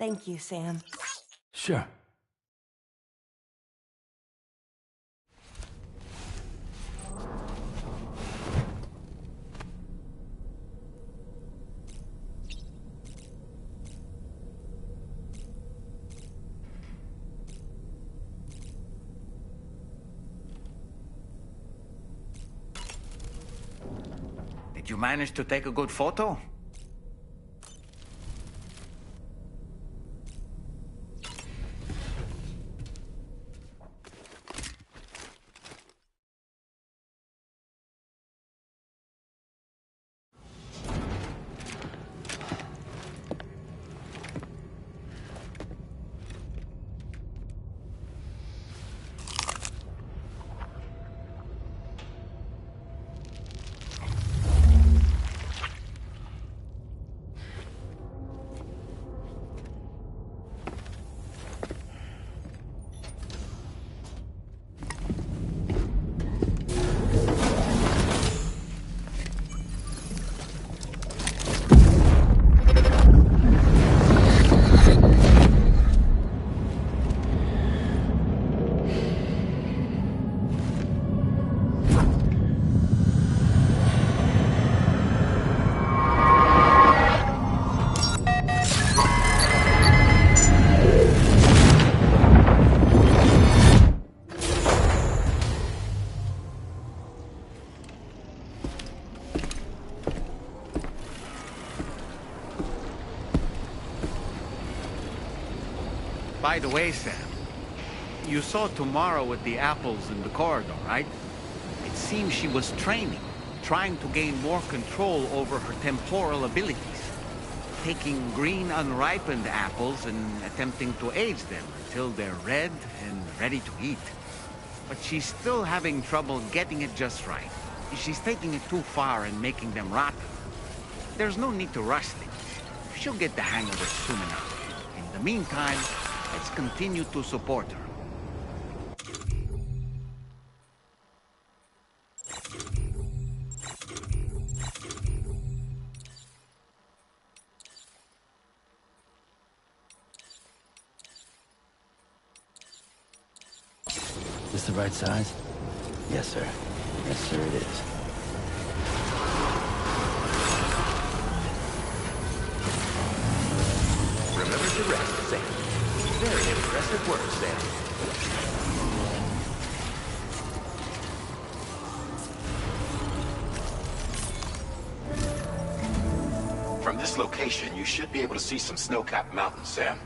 Thank you, Sam. Sure. Did you manage to take a good photo? By the way, Sam, you saw Tomorrow with the apples in the corridor, right? It seems she was training, trying to gain more control over her temporal abilities, taking green unripened apples and attempting to age them until they're red and ready to eat. But she's still having trouble getting it just right. She's taking it too far and making them rotten. There's no need to rush things. She'll get the hang of it soon enough. In the meantime, let's continue to support her. Is this the right size? Yes, sir. Yes, sir, it is. Remember to rest, Sam. Very impressive work, Sam. From this location, you should be able to see some snow-capped mountains, Sam.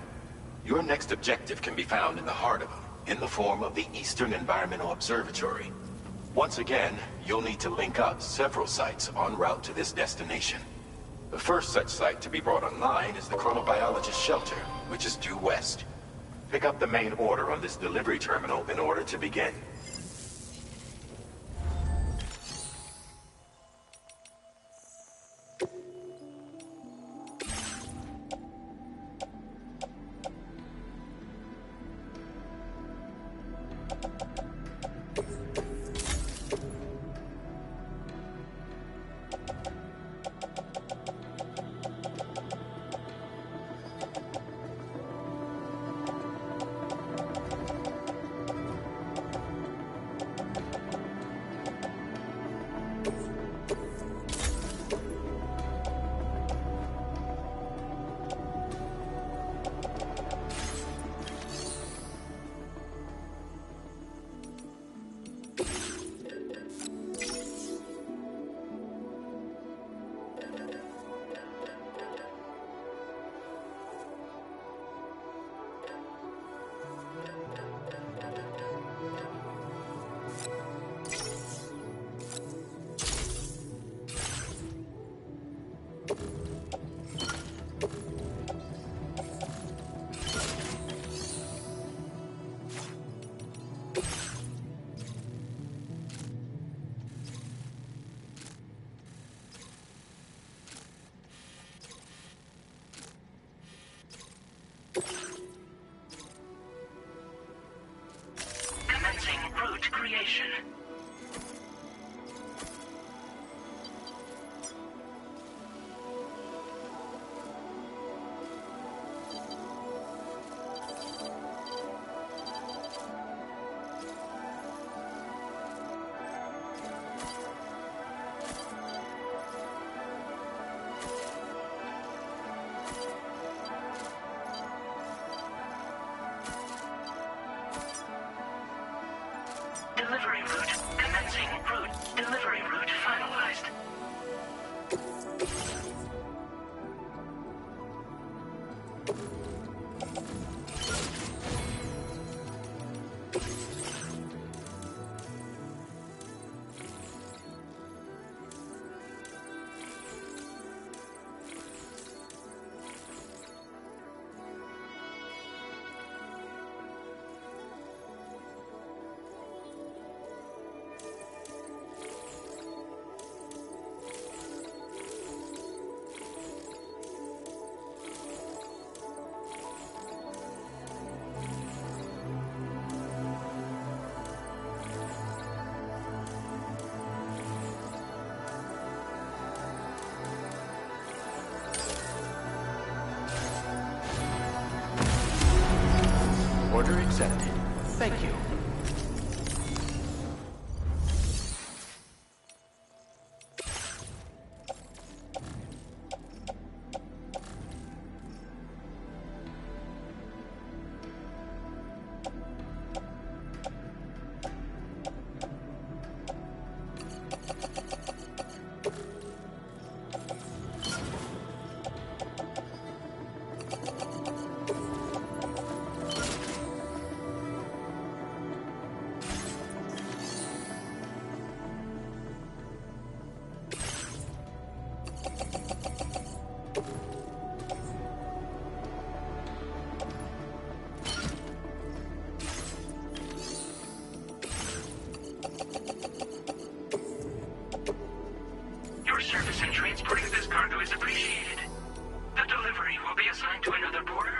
Your next objective can be found in the heart of them, in the form of the Eastern Environmental Observatory. Once again, you'll need to link up several sites en route to this destination. The first such site to be brought online is the Chronobiologist Shelter, which is due west. Pick up the main order on this delivery terminal in order to begin. Commencing route creation. accepted. Thank you. Your service in transporting this cargo is appreciated. The delivery will be assigned to another porter.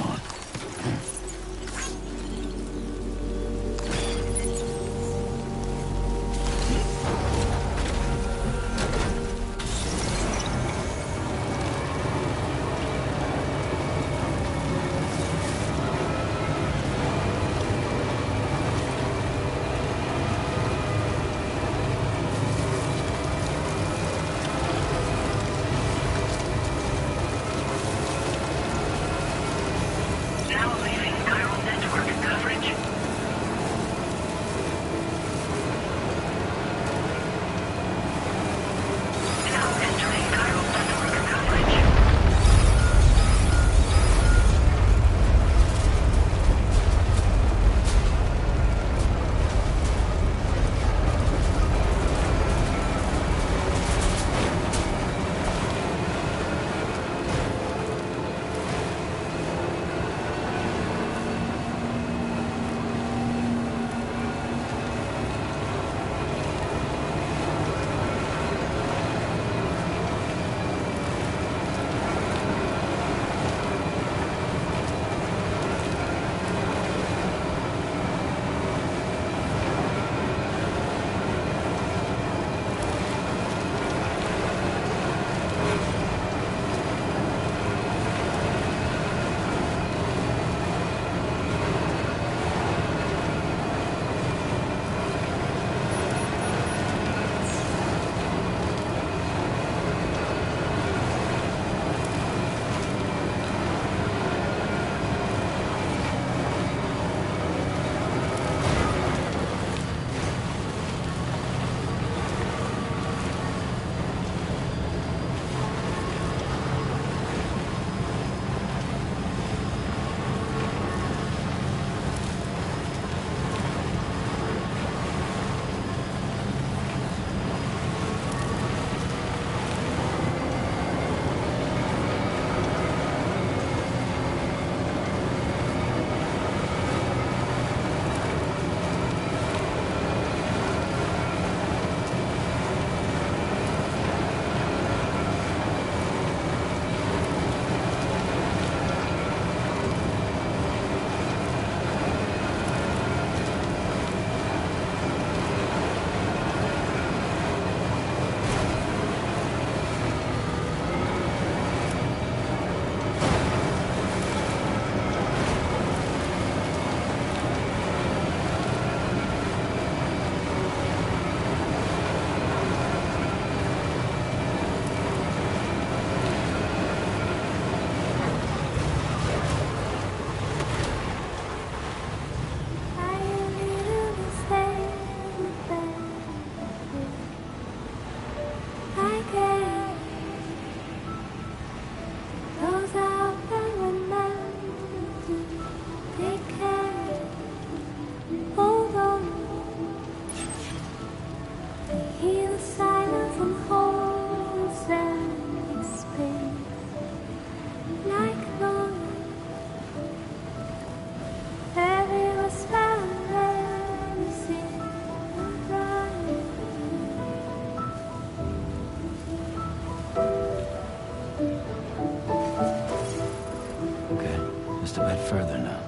on. Now leaving chiral network coverage. Now entering chiral network coverage. Just a bit further now.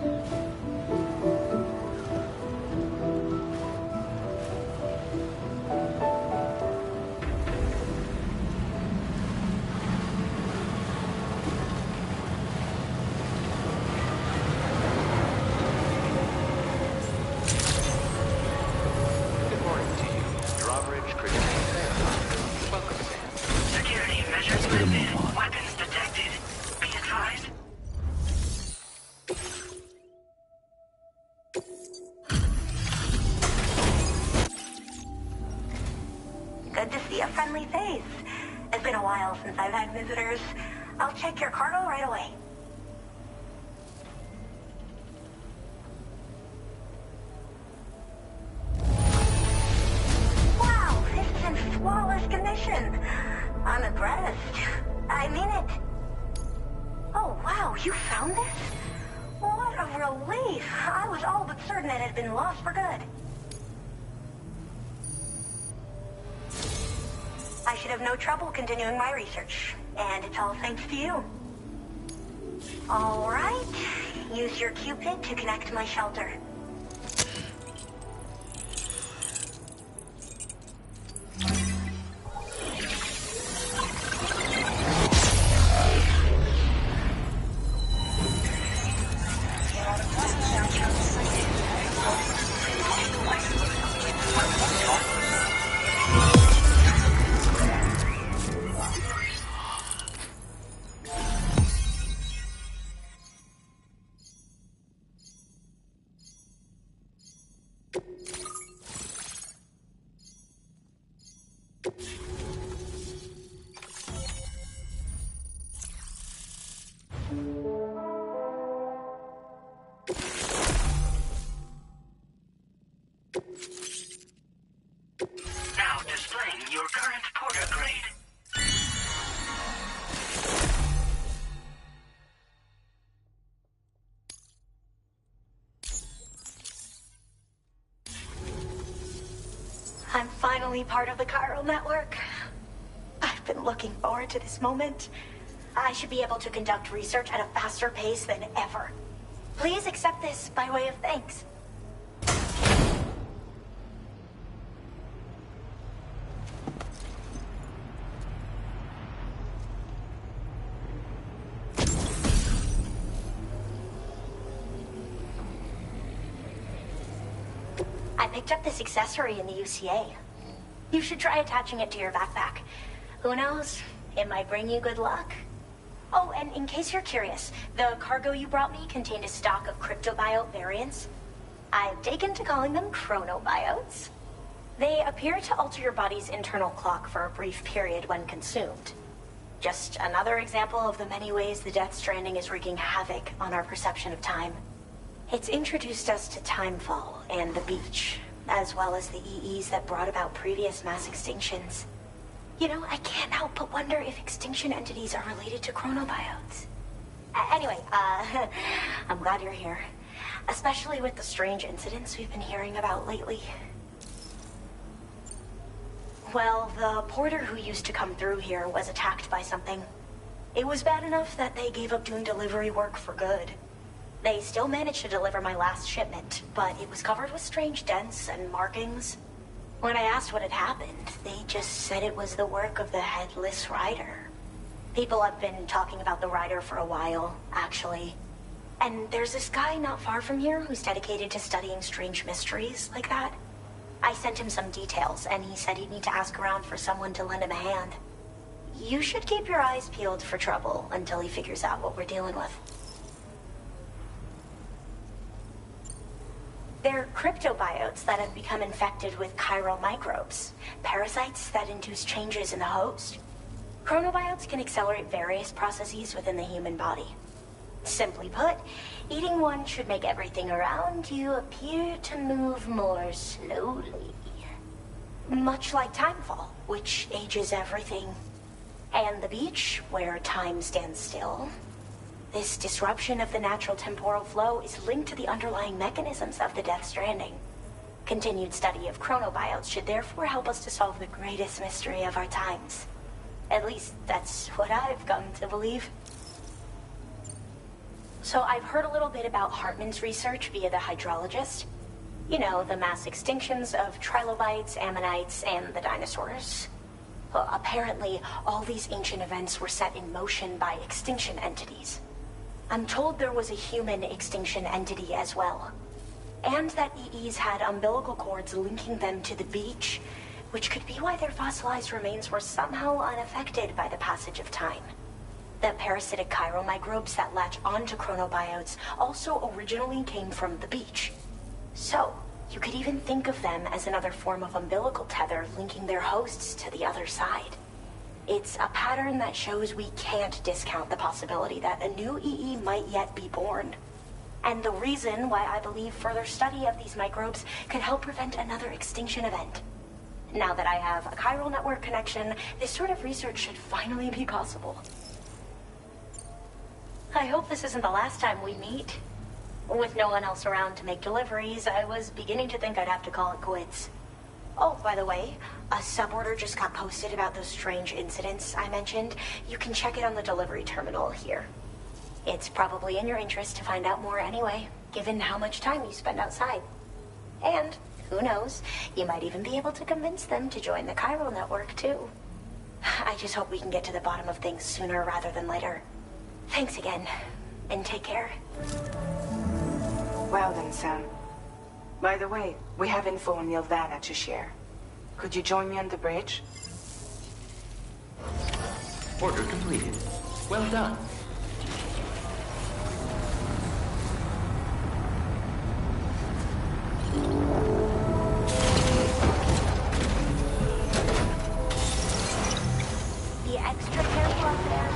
Good morning to you. Drawbridge, Christian, welcome, Sam. Security measures Let's get a lifted. move on. Weapons detected. Be advised. Good to see a friendly face. It's been a while since I've had visitors. I'll check your cargo right away. Wow, it's in flawless condition. I'm impressed. I mean it. Oh, wow, you found this? What a relief. I was all but certain it had been lost for good. I should have no trouble continuing my research, and it's all thanks to you. All right. Use your Q-pid to connect to my shelter. Now displaying your current porter grade. I'm finally part of the chiral network. I've been looking forward to this moment. I should be able to conduct research at a faster pace than ever. Please accept this by way of thanks. I picked up this accessory in the UCA. You should try attaching it to your backpack. Who knows? It might bring you good luck. Oh, and in case you're curious, the cargo you brought me contained a stock of cryptobiote variants. I've taken to calling them chronobiotes. They appear to alter your body's internal clock for a brief period when consumed. Just another example of the many ways the Death Stranding is wreaking havoc on our perception of time. It's introduced us to Timefall and the beach, as well as the EEs that brought about previous mass extinctions. You know, I can't help but wonder if extinction entities are related to chronobiotes. Anyway, I'm glad you're here. Especially with the strange incidents we've been hearing about lately. Well, the porter who used to come through here was attacked by something. It was bad enough that they gave up doing delivery work for good. They still managed to deliver my last shipment, but it was covered with strange dents and markings. When I asked what had happened, they just said it was the work of the Headless Rider. People have been talking about the Rider for a while, actually. And there's this guy not far from here who's dedicated to studying strange mysteries like that. I sent him some details, and he said he'd need to ask around for someone to lend him a hand. You should keep your eyes peeled for trouble until he figures out what we're dealing with. They're cryptobiotes that have become infected with chiral microbes, parasites that induce changes in the host. Chronobiotes can accelerate various processes within the human body. Simply put, eating one should make everything around you appear to move more slowly. Much like Timefall, which ages everything. And the beach, where time stands still. This disruption of the natural temporal flow is linked to the underlying mechanisms of the Death Stranding. Continued study of chronobiotes should therefore help us to solve the greatest mystery of our times. At least, that's what I've come to believe. So I've heard a little bit about Hartman's research via the hydrologist. You know, the mass extinctions of trilobites, ammonites, and the dinosaurs. Well, apparently, all these ancient events were set in motion by extinction entities. I'm told there was a human extinction entity as well. And that EEs had umbilical cords linking them to the beach, which could be why their fossilized remains were somehow unaffected by the passage of time. The parasitic chiral microbes that latch onto chronobiotes also originally came from the beach. So, you could even think of them as another form of umbilical tether linking their hosts to the other side. It's a pattern that shows we can't discount the possibility that a new EE might yet be born. And the reason why I believe further study of these microbes could help prevent another extinction event. Now that I have a chiral network connection, this sort of research should finally be possible. I hope this isn't the last time we meet. With no one else around to make deliveries, I was beginning to think I'd have to call it quits. Oh, by the way, a suborder just got posted about those strange incidents I mentioned. You can check it on the delivery terminal here. It's probably in your interest to find out more anyway, given how much time you spend outside. And, who knows, you might even be able to convince them to join the chiral network, too. I just hope we can get to the bottom of things sooner rather than later. Thanks again, and take care. Well then, Sam. By the way, we have info on Nilvana to share. Could you join me on the bridge? Order completed. Well done. Be extra careful out there.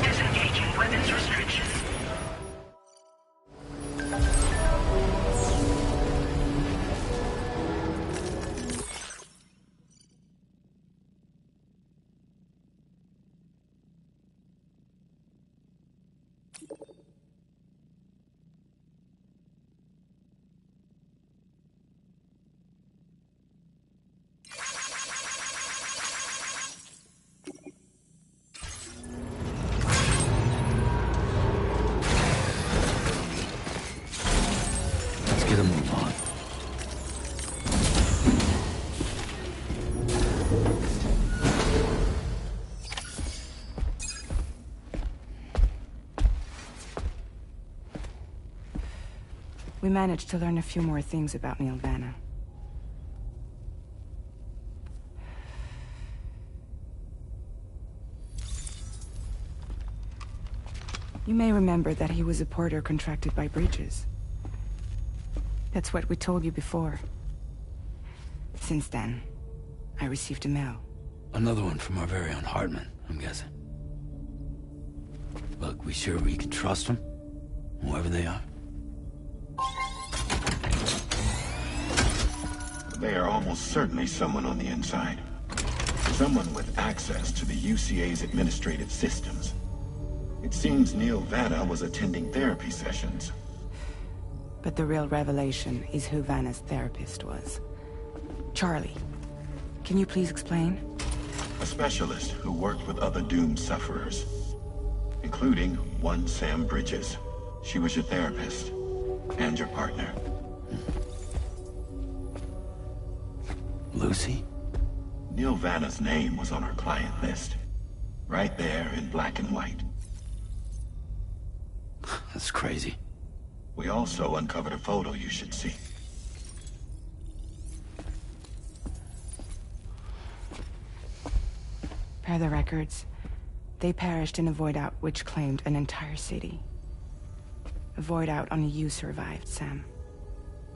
Disengaging weapons restriction. Let's get a move on. We managed to learn a few more things about Nilvana. You may remember that he was a porter contracted by Bridges. That's what we told you before. Since then, I received a mail. Another one from our very own Hartman, I'm guessing. Look, we sure we can trust them? Whoever they are? They are almost certainly someone on the inside. Someone with access to the UCA's administrative systems. It seems Nilvana was attending therapy sessions. But the real revelation is who Vanna's therapist was. Charlie, can you please explain? A specialist who worked with other doomed sufferers, including one Sam Bridges. She was your therapist and your partner. Lucy? Nilvana's name was on her client list. Right there in black and white. That's crazy. We also uncovered a photo you should see. Per the records, they perished in a void out which claimed an entire city. A void out only you survived, Sam.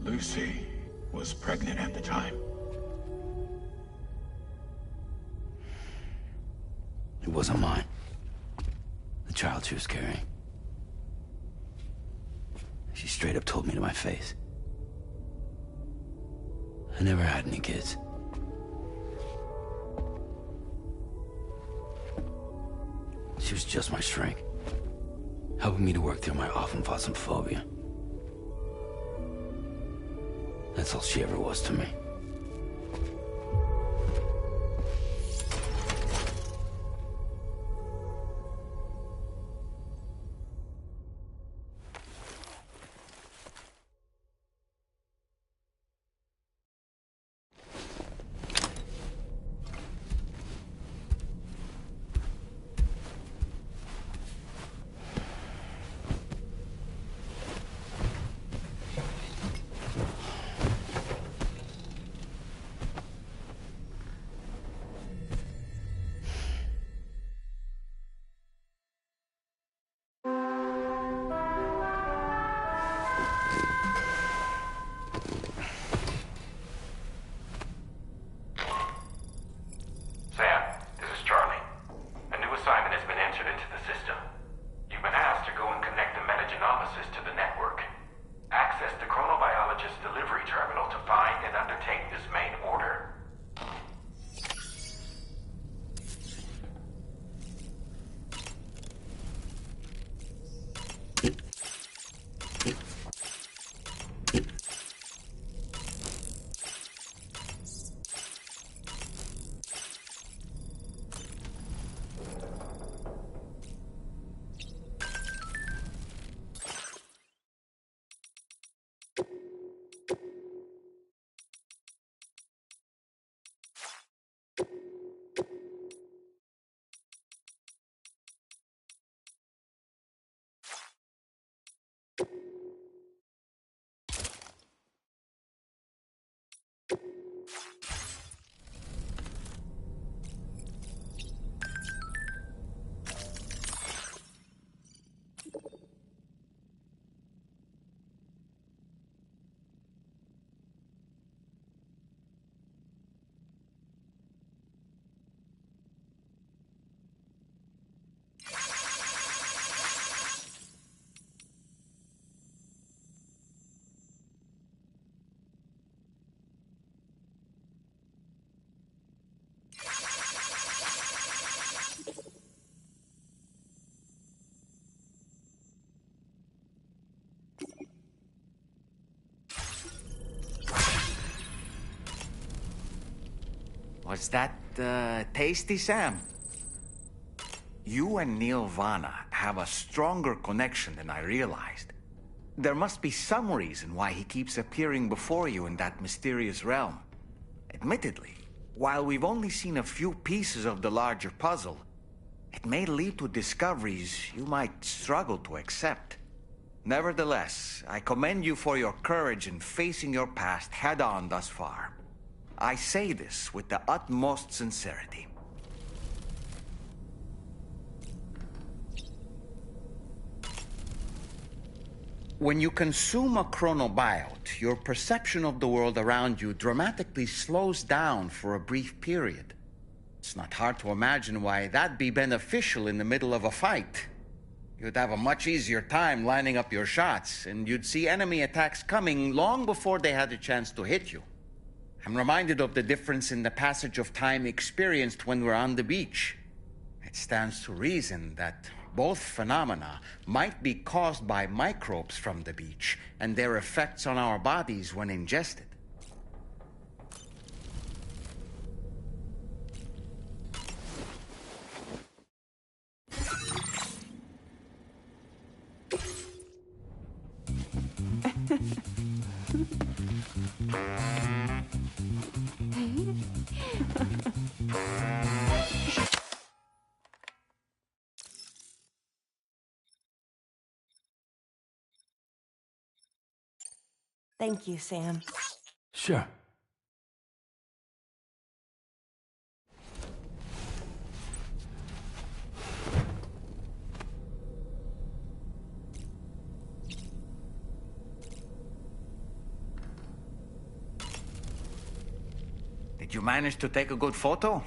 Lucy was pregnant at the time. It wasn't mine. The child she was carrying. She straight up told me to my face. I never had any kids. She was just my shrink, helping me to work through my often phobia. That's all she ever was to me. Was that tasty, Sam? You and Neil Vana have a stronger connection than I realized. There must be some reason why he keeps appearing before you in that mysterious realm. Admittedly, while we've only seen a few pieces of the larger puzzle, it may lead to discoveries you might struggle to accept. Nevertheless, I commend you for your courage in facing your past head-on thus far. I say this with the utmost sincerity. When you consume a chronobiote, your perception of the world around you dramatically slows down for a brief period. It's not hard to imagine why that'd be beneficial in the middle of a fight. You'd have a much easier time lining up your shots, and you'd see enemy attacks coming long before they had a chance to hit you. I'm reminded of the difference in the passage of time experienced when we're on the beach. It stands to reason that both phenomena might be caused by microbes from the beach and their effects on our bodies when ingested. Thank you, Sam. Sure. Did you manage to take a good photo?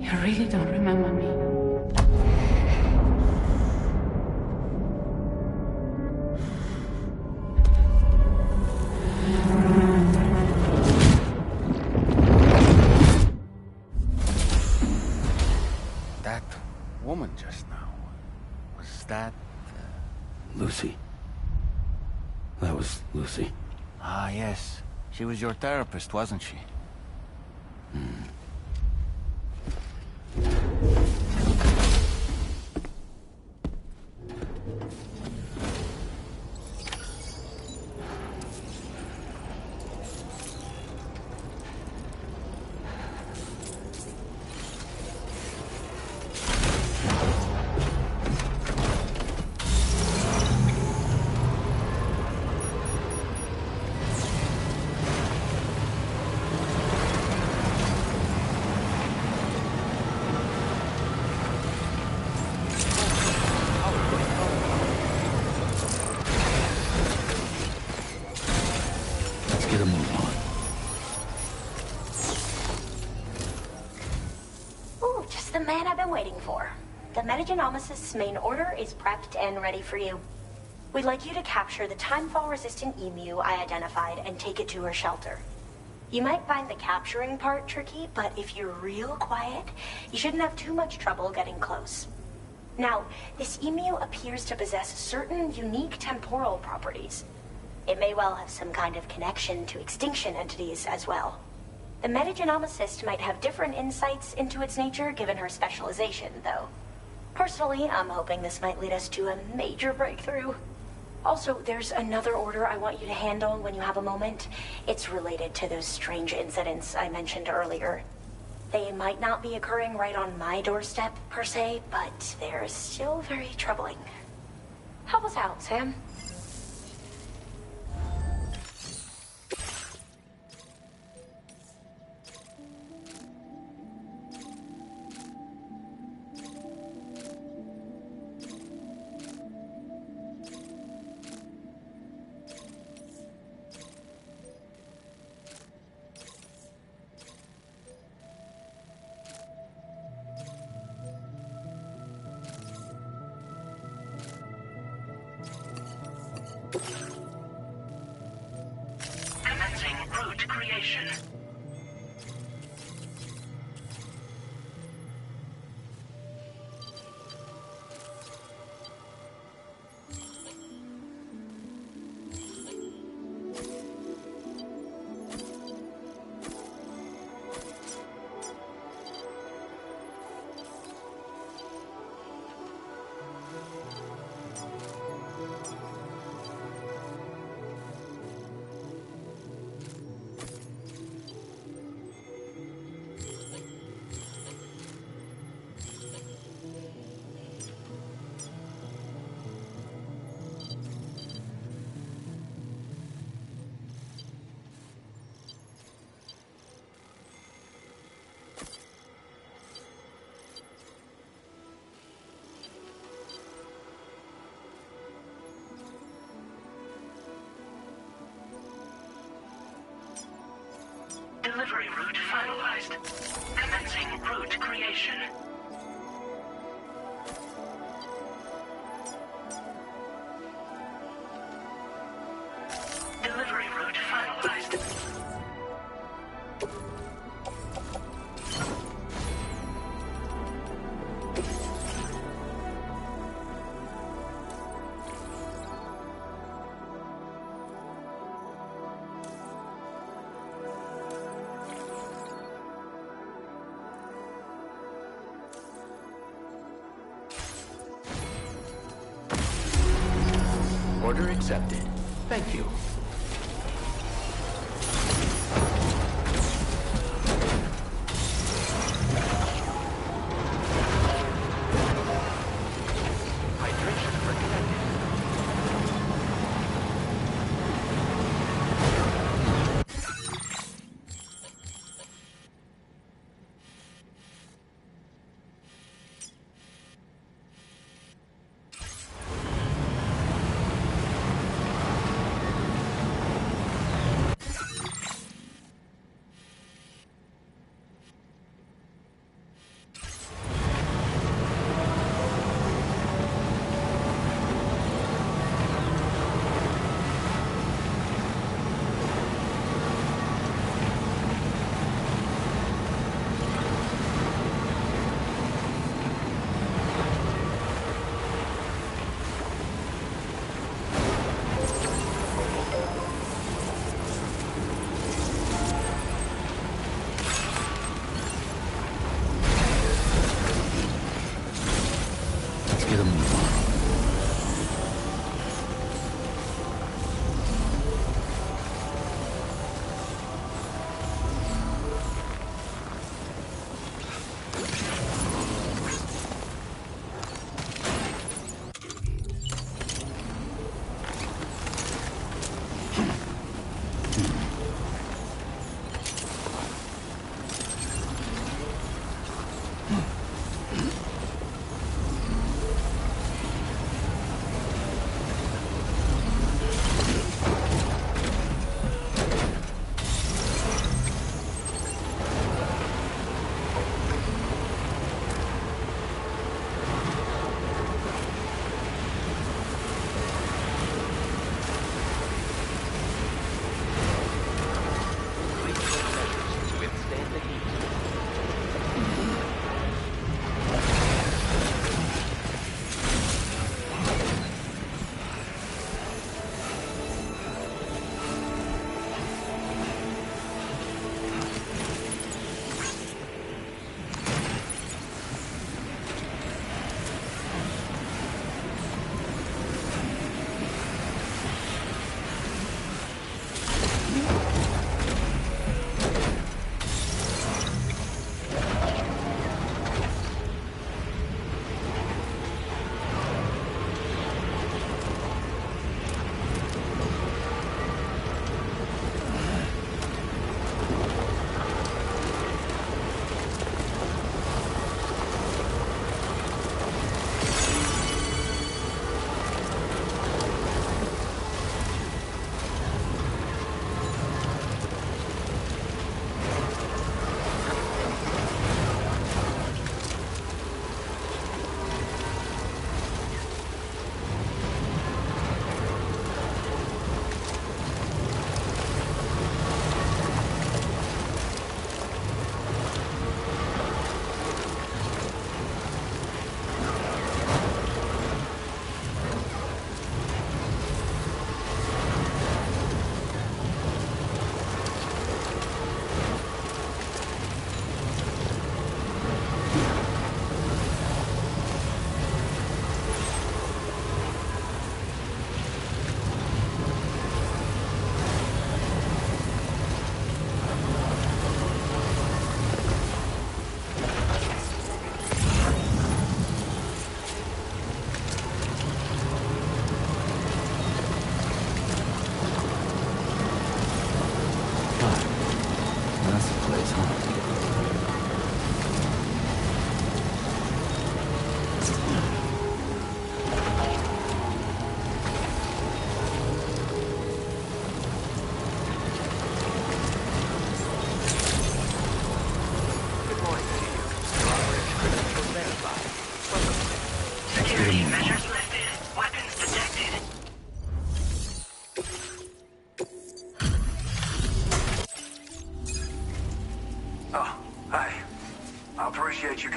You really don't remember me. That woman just now, was that... Lucy. That was Lucy. Ah, yes. She was your therapist, wasn't she? Let's get a move on. Ooh, just the man I've been waiting for. The Metagenomicist's main order is prepped and ready for you. We'd like you to capture the timefall-resistant emu I identified and take it to her shelter. You might find the capturing part tricky, but if you're real quiet, you shouldn't have too much trouble getting close. Now, this emu appears to possess certain unique temporal properties. It may well have some kind of connection to extinction entities as well. The metagenomicist might have different insights into its nature given her specialization, though. Personally, I'm hoping this might lead us to a major breakthrough. Also, there's another order I want you to handle when you have a moment. It's related to those strange incidents I mentioned earlier. They might not be occurring right on my doorstep, per se, but they're still very troubling. Help us out, Sam. Commencing route creation. Delivery route finalized. Commencing route creation. Delivery route finalized. Order accepted. Thank you. Hydration recommended.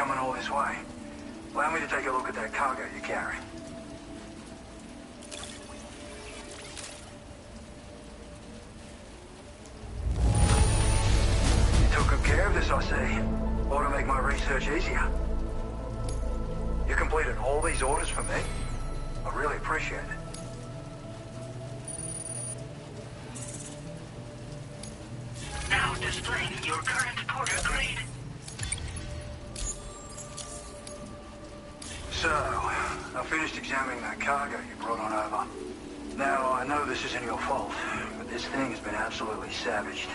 coming all this way. Allow me to take a look at that cargo you carry. You took good care of this, I see. Ought to make my research easier. You completed all these orders for me. I really appreciate it. Now displaying your current porter grade. So, I finished examining that cargo you brought on over. Now, I know this isn't your fault, but this thing has been absolutely savaged.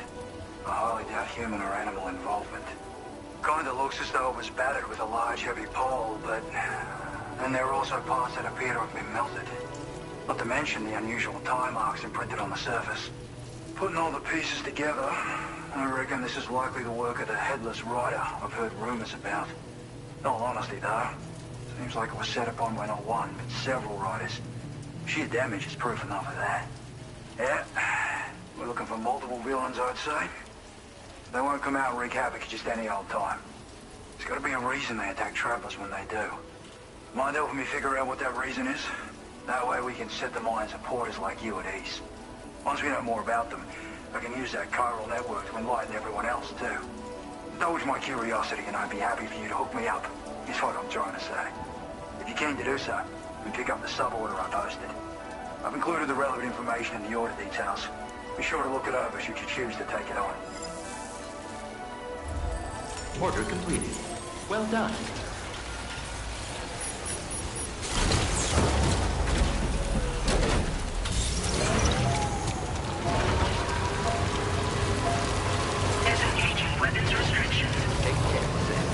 I highly doubt human or animal involvement. Kinda looks as though it was battered with a large heavy pole, but... And there are also parts that appear to have been melted. Not to mention the unusual tie marks imprinted on the surface. Putting all the pieces together, I reckon this is likely the work of the Headless Rider I've heard rumors about. In all honesty, though, seems like it was set upon by not one, but several riders. Sheer damage is proof enough of that. Yeah, we're looking for multiple villains, I'd say. They won't come out and wreak havoc at just any old time. There's gotta be a reason they attack travelers when they do. Mind helping me figure out what that reason is? That way we can set the minds of porters like you at ease. Once we know more about them, I can use that chiral network to enlighten everyone else, too. Indulge my curiosity and I'd be happy for you to hook me up, is what I'm trying to say. If you're keen to do so, then pick up the sub-order I posted. I've included the relevant information in the order details. Be sure to look it over should you choose to take it on. Order completed. Well done. Disengaging weapons restriction. Take care, Sam.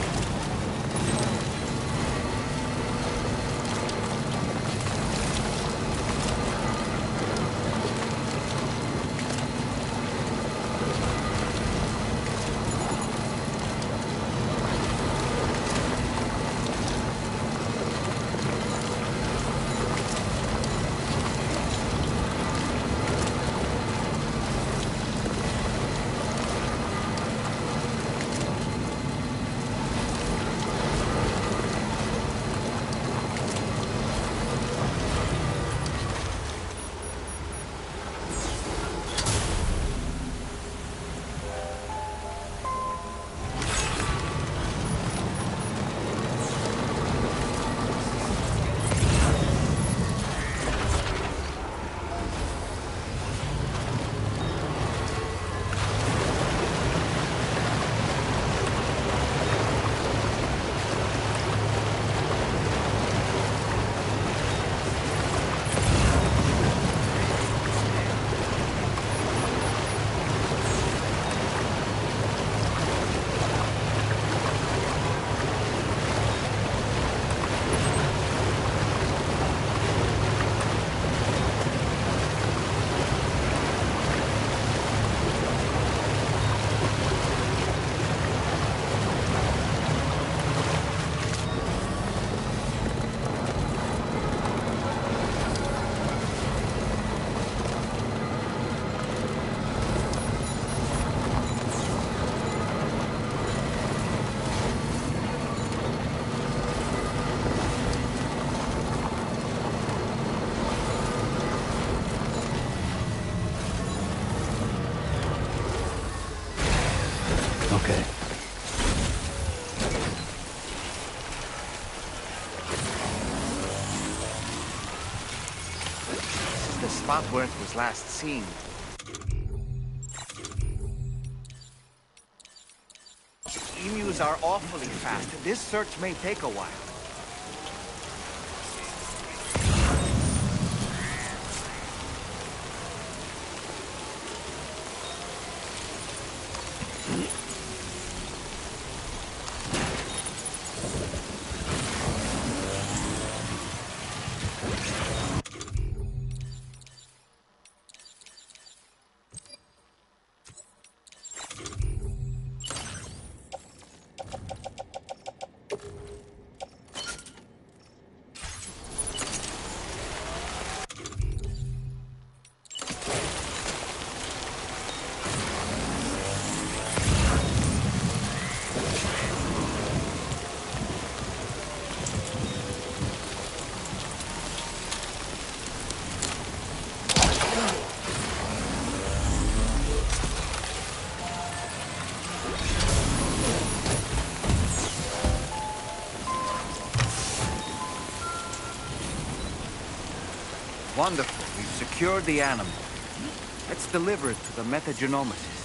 Okay. This is the spot where it was last seen. Emus are awfully fast. This search may take a while. Wonderful. We've secured the animal. Let's deliver it to the metagenomicist.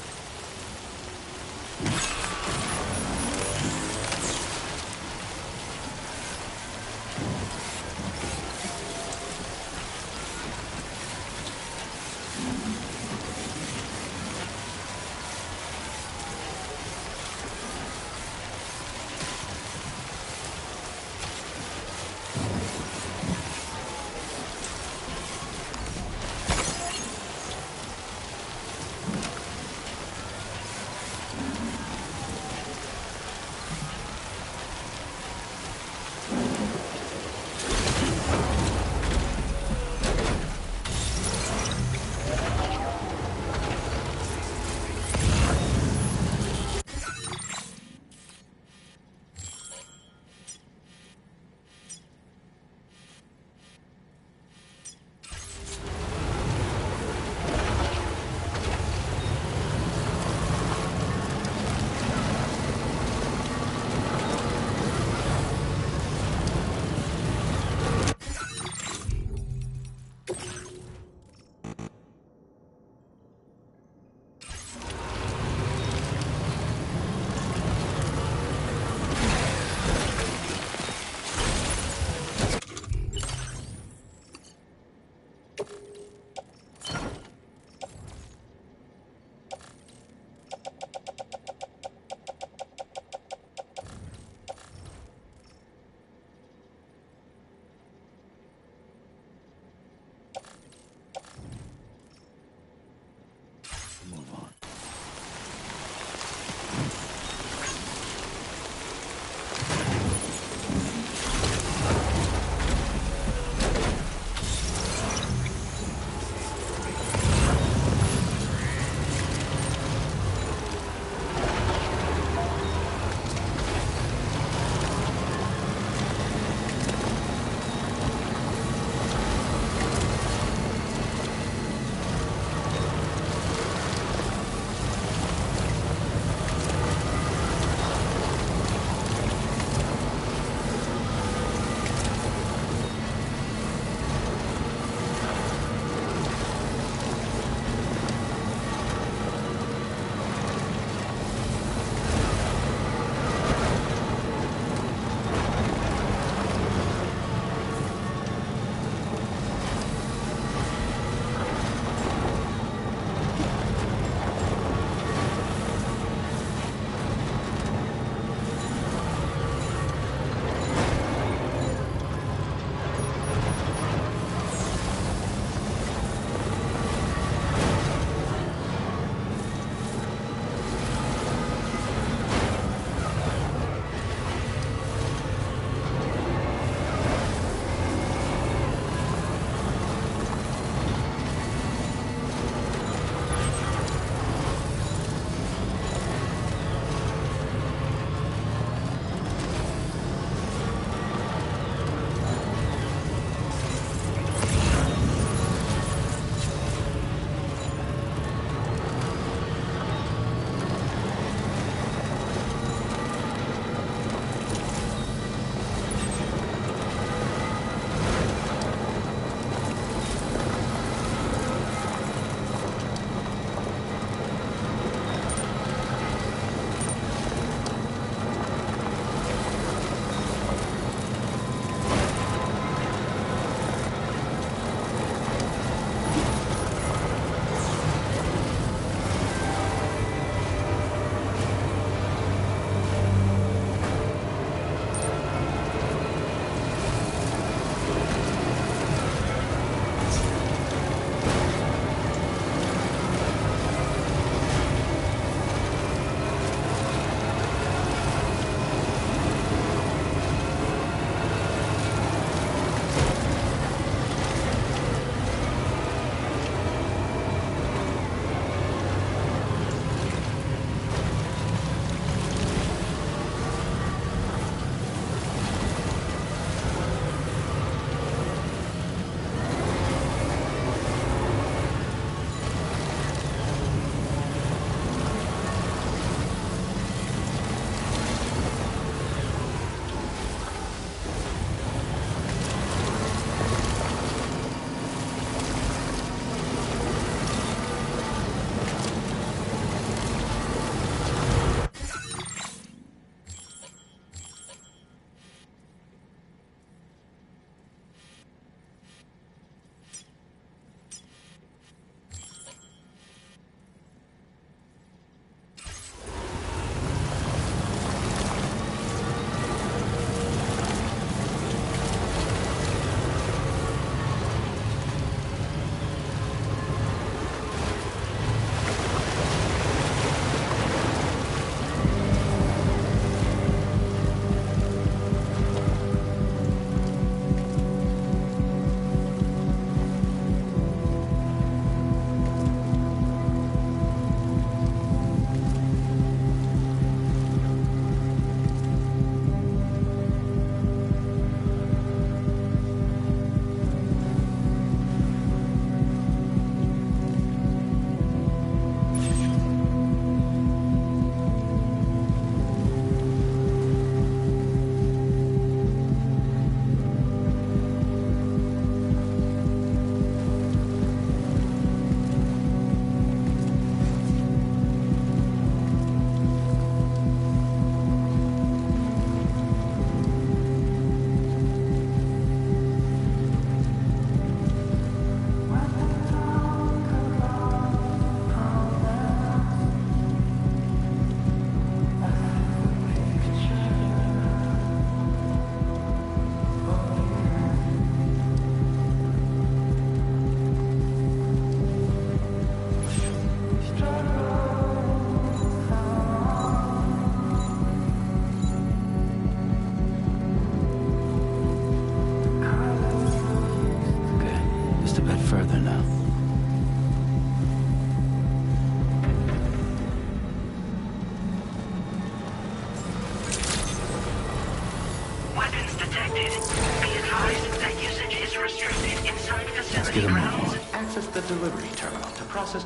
the delivery terminal to process...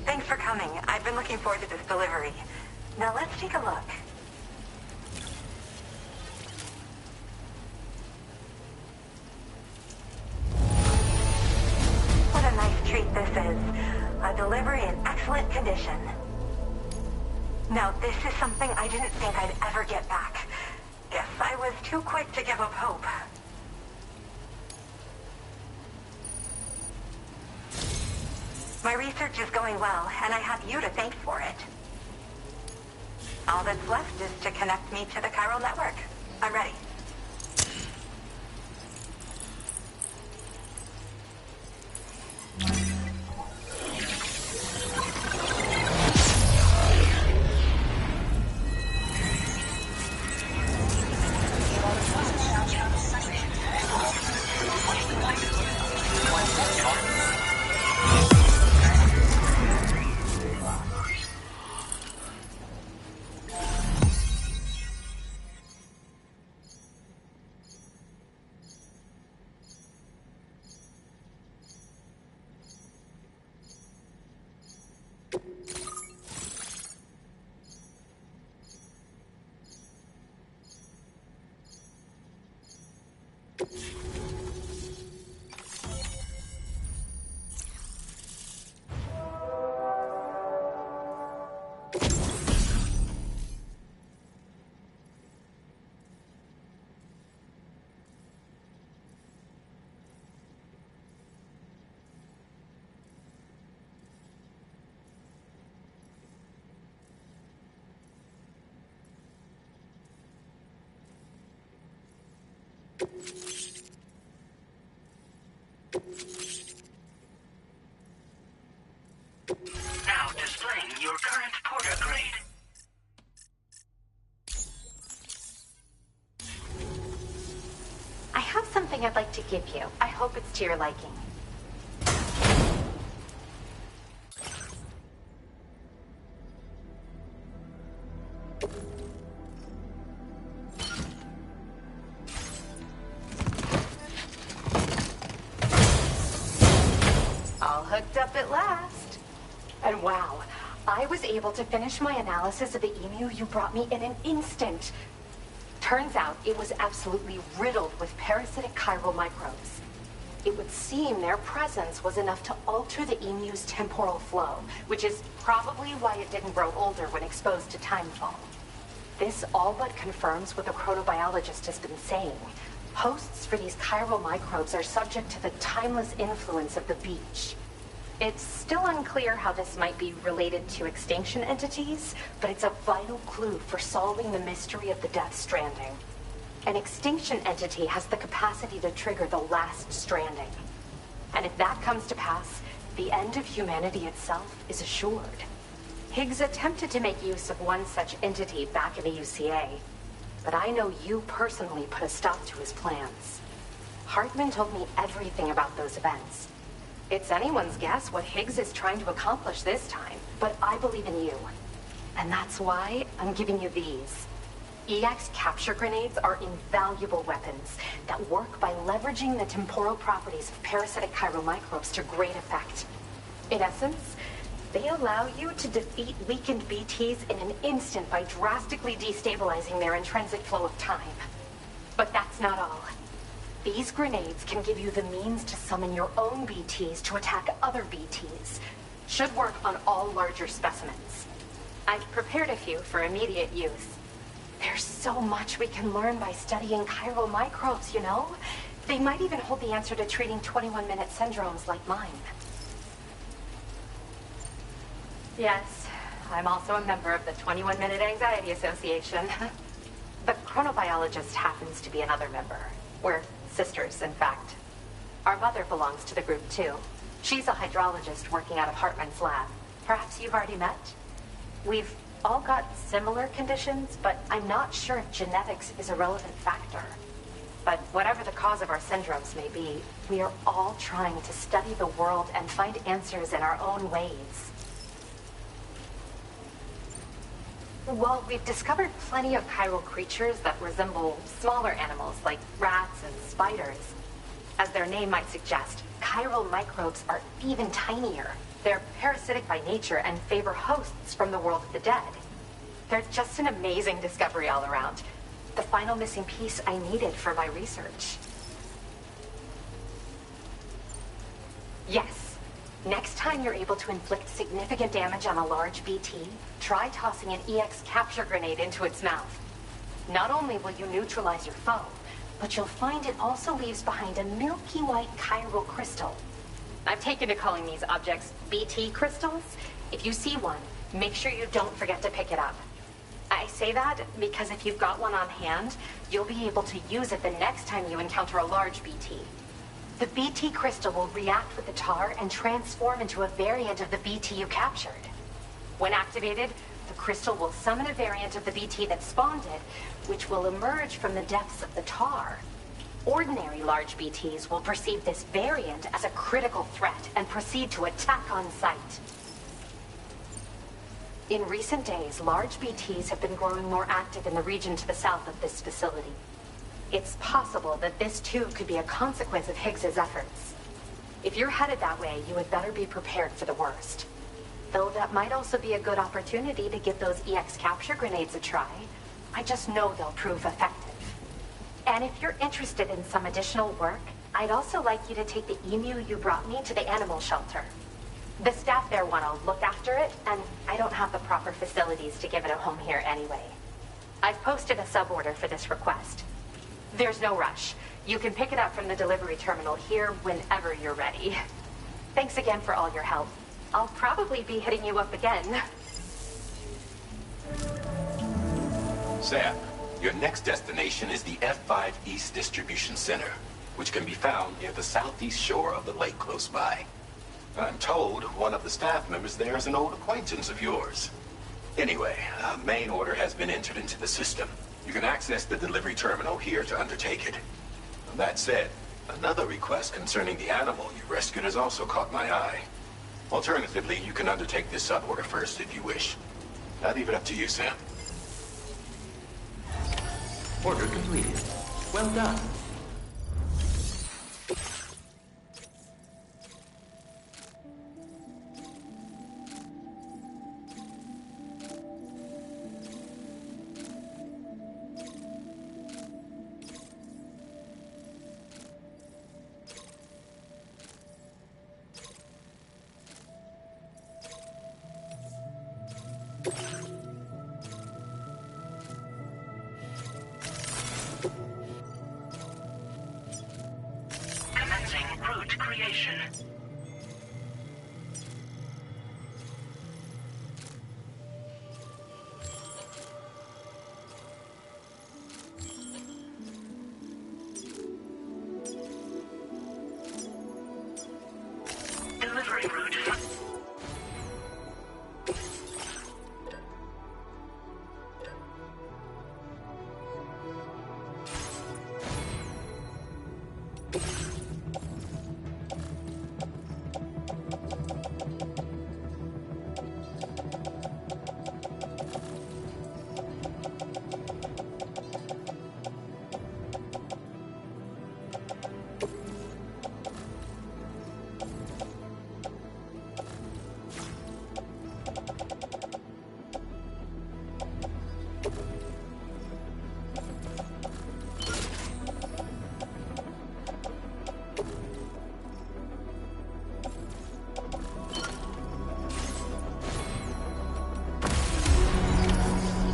Thanks for coming. I've been looking forward to this delivery. Now let's take a look. What a nice treat this is. A delivery in excellent condition. Now this is something I didn't think I'd ever get back. Guess I was too quick to give up hope. My research is going well, and I have you to thank for it. All that's left is to connect me to the chiral network. I'm ready. Now displaying your current porter grade. I have something I'd like to give you. I hope it's to your liking. All hooked up at last. And wow, I was able to finish my analysis of the emu you brought me in an instant. Turns out it was absolutely riddled with parasitic chiral microbes. It would seem their presence was enough to alter the emu's temporal flow, which is probably why it didn't grow older when exposed to timefall. This all but confirms what the chronobiologist has been saying. Hosts for these chiral microbes are subject to the timeless influence of the beach. It's still unclear how this might be related to extinction entities, but it's a vital clue for solving the mystery of the Death Stranding. An extinction entity has the capacity to trigger the last stranding. And if that comes to pass, the end of humanity itself is assured. Higgs attempted to make use of one such entity back in the UCA, but I know you personally put a stop to his plans. Hartman told me everything about those events. It's anyone's guess what Higgs is trying to accomplish this time, but I believe in you. And that's why I'm giving you these. EX capture grenades are invaluable weapons that work by leveraging the temporal properties of parasitic chiral microbes to great effect. In essence, they allow you to defeat weakened BTs in an instant by drastically destabilizing their intrinsic flow of time. But that's not all. These grenades can give you the means to summon your own BTs to attack other BTs. Should work on all larger specimens. I've prepared a few for immediate use. There's so much we can learn by studying chiral microbes, you know? They might even hold the answer to treating 21-minute syndromes like mine. Yes, I'm also a member of the 21-Minute Anxiety Association. The chronobiologist happens to be another member. We're sisters, in fact. Our mother belongs to the group, too. She's a hydrologist working out of Hartman's lab. Perhaps you've already met? We've all got similar conditions, but I'm not sure if genetics is a relevant factor. But whatever the cause of our syndromes may be, we are all trying to study the world and find answers in our own ways. Well, we've discovered plenty of chiral creatures that resemble smaller animals like rats and spiders. As their name might suggest, chiral microbes are even tinier. They're parasitic by nature and favor hosts from the world of the dead. They're just an amazing discovery all around. The final missing piece I needed for my research. Yes. Next time you're able to inflict significant damage on a large BT, try tossing an EX capture grenade into its mouth. Not only will you neutralize your foe, but you'll find it also leaves behind a milky white chiral crystal. I've taken to calling these objects BT crystals. If you see one, make sure you don't forget to pick it up. I say that because if you've got one on hand, you'll be able to use it the next time you encounter a large BT. The BT crystal will react with the tar and transform into a variant of the BT you captured. When activated, the crystal will summon a variant of the BT that spawned it, which will emerge from the depths of the tar. Ordinary large BTs will perceive this variant as a critical threat and proceed to attack on sight. In recent days, large BTs have been growing more active in the region to the south of this facility. It's possible that this too could be a consequence of Higgs's efforts. If you're headed that way, you had better be prepared for the worst. Though that might also be a good opportunity to give those EX capture grenades a try. I just know they'll prove effective. And if you're interested in some additional work, I'd also like you to take the emu you brought me to the animal shelter. The staff there want to look after it, and I don't have the proper facilities to give it a home here anyway. I've posted a sub-order for this request. There's no rush. You can pick it up from the delivery terminal here whenever you're ready. Thanks again for all your help. I'll probably be hitting you up again. Sam, your next destination is the F5 East Distribution Center, which can be found near the southeast shore of the lake close by. I'm told one of the staff members there is an old acquaintance of yours. Anyway, a main order has been entered into the system. You can access the delivery terminal here to undertake it. That said, another request concerning the animal you rescued has also caught my eye. Alternatively, you can undertake this sub-order first if you wish. I leave it up to you, Sam. Order completed. Well done. Commencing route creation. Delivery route.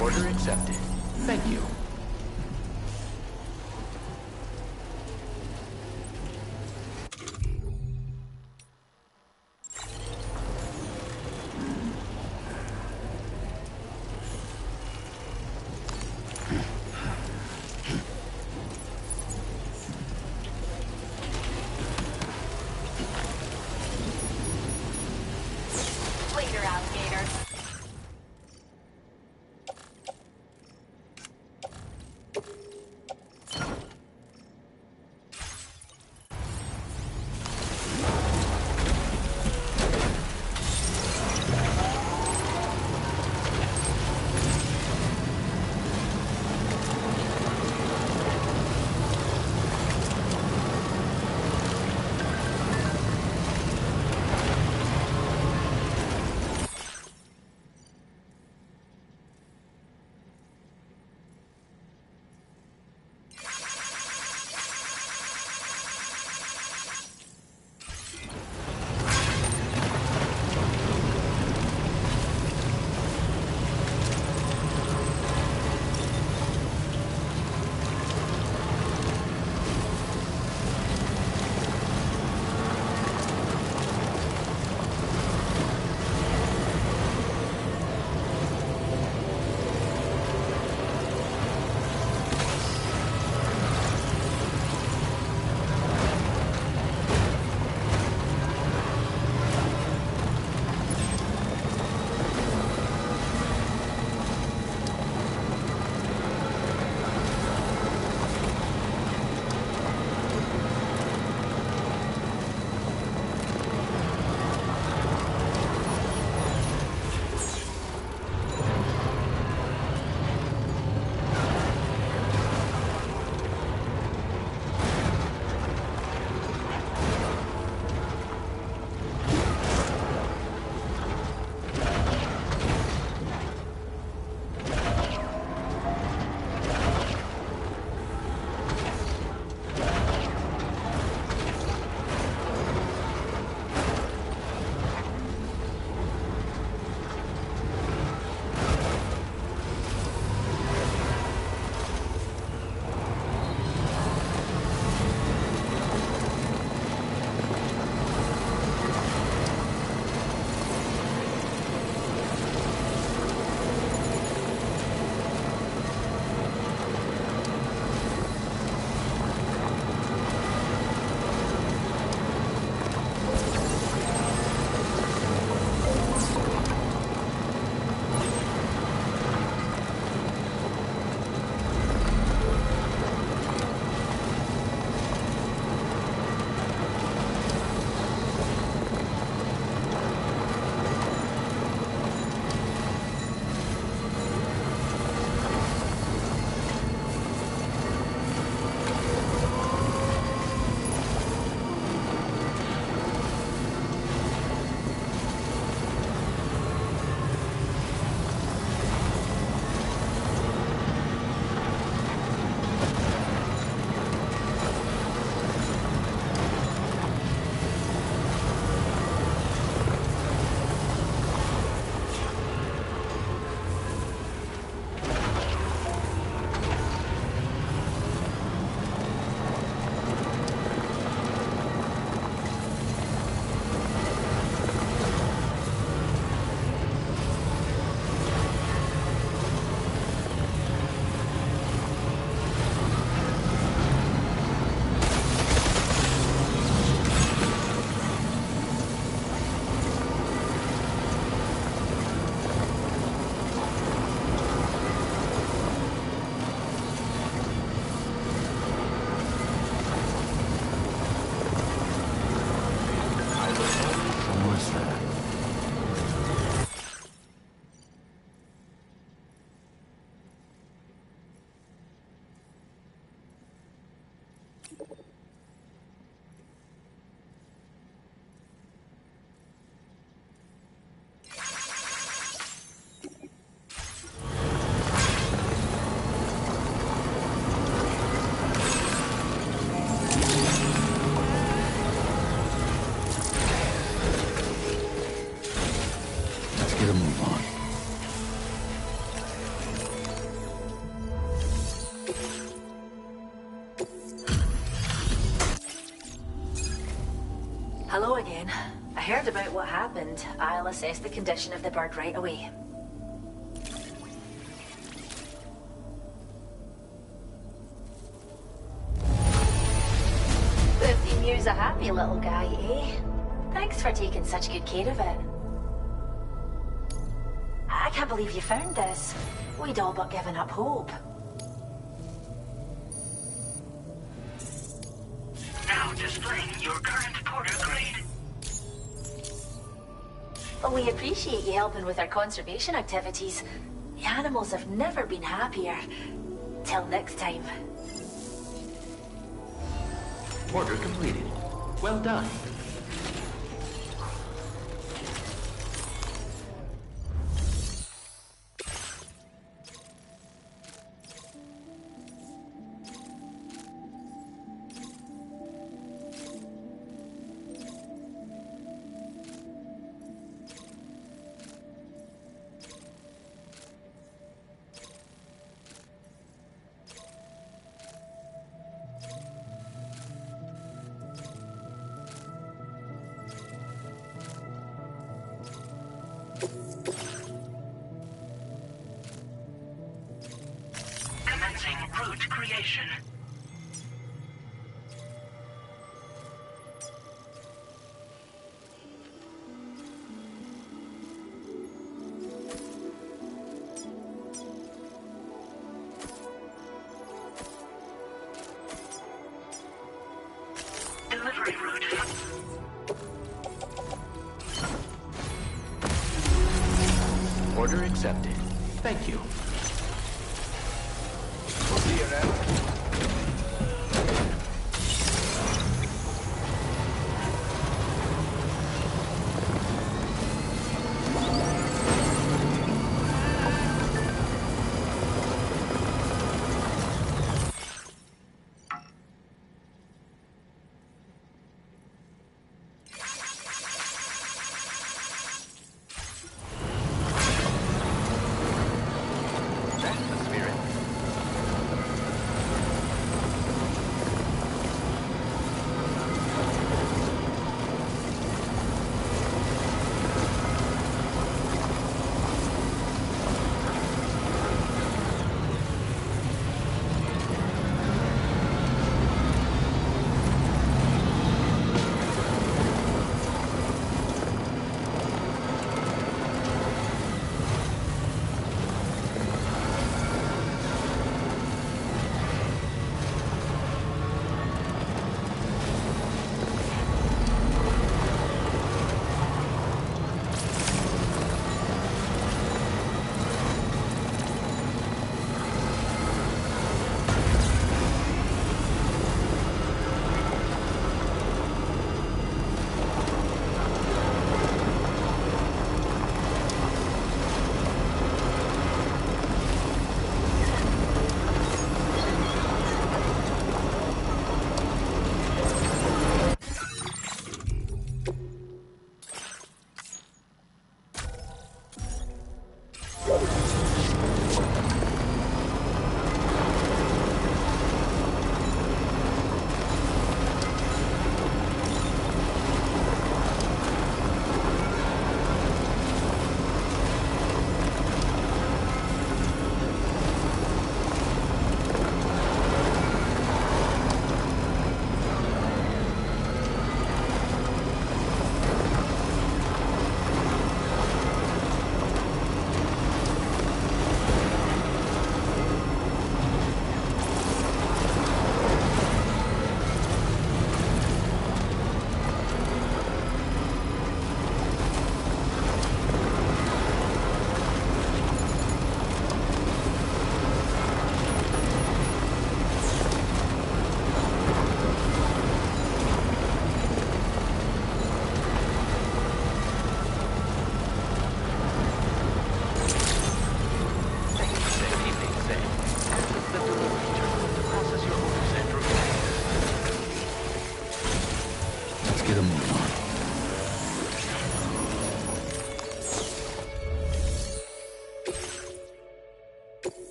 Order accepted. Thank you. Later, alligator. Hello again. I heard about what happened. I'll assess the condition of the bird right away. You's a happy little guy, eh? Thanks for taking such good care of it. I can't believe you found this. We'd all but given up hope. Now displaying your current porter grade. Well, we appreciate you helping with our conservation activities. The animals have never been happier. Till next time. Order completed. Well done. Route creation. Delivery route. Order accepted. Thank you. We'll see you then.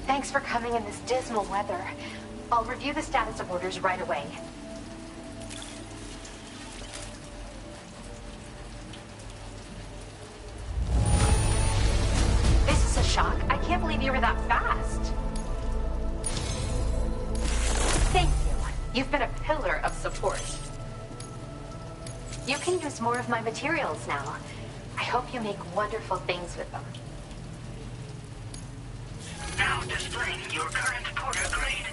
Thanks for coming in this dismal weather. I'll review the status of orders right away. This is a shock. I can't believe you were that fast. Thank you. You've been a pillar of support. You can use more of my materials now. I hope you make wonderful things with them. Now displaying your current porter grade.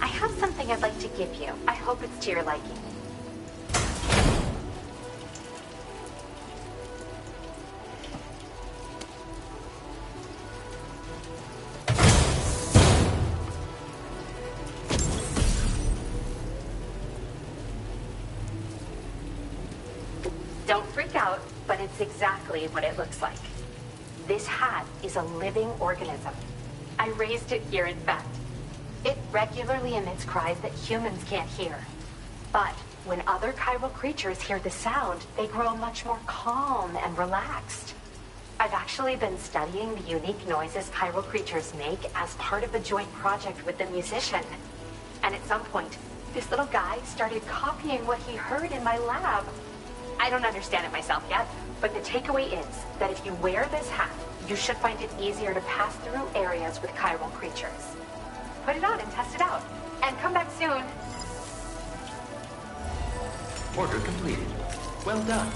I have something I'd like to give you. I hope it's to your liking. Don't freak out, but it's exactly what it looks like. This hat is a living organism. I raised it here, in fact. It regularly emits cries that humans can't hear. But when other chiral creatures hear the sound, they grow much more calm and relaxed. I've actually been studying the unique noises chiral creatures make as part of a joint project with the musician. And at some point, this little guy started copying what he heard in my lab. I don't understand it myself yet, but the takeaway is that if you wear this hat, you should find it easier to pass through areas with chiral creatures. Put it on and test it out. And come back soon. Order completed. Well done.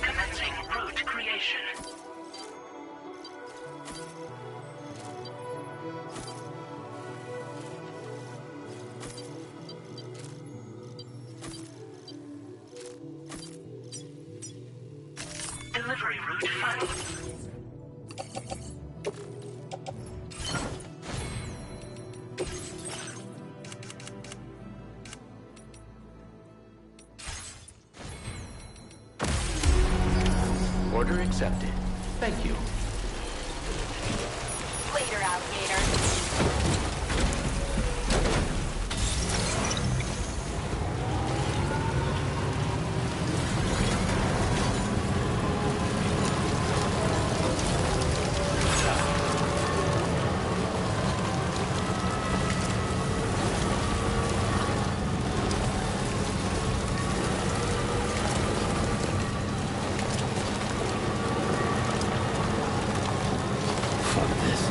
Commencing root creation. Delivery route final. Order accepted. Thank you. Later, alligator. Fuck this.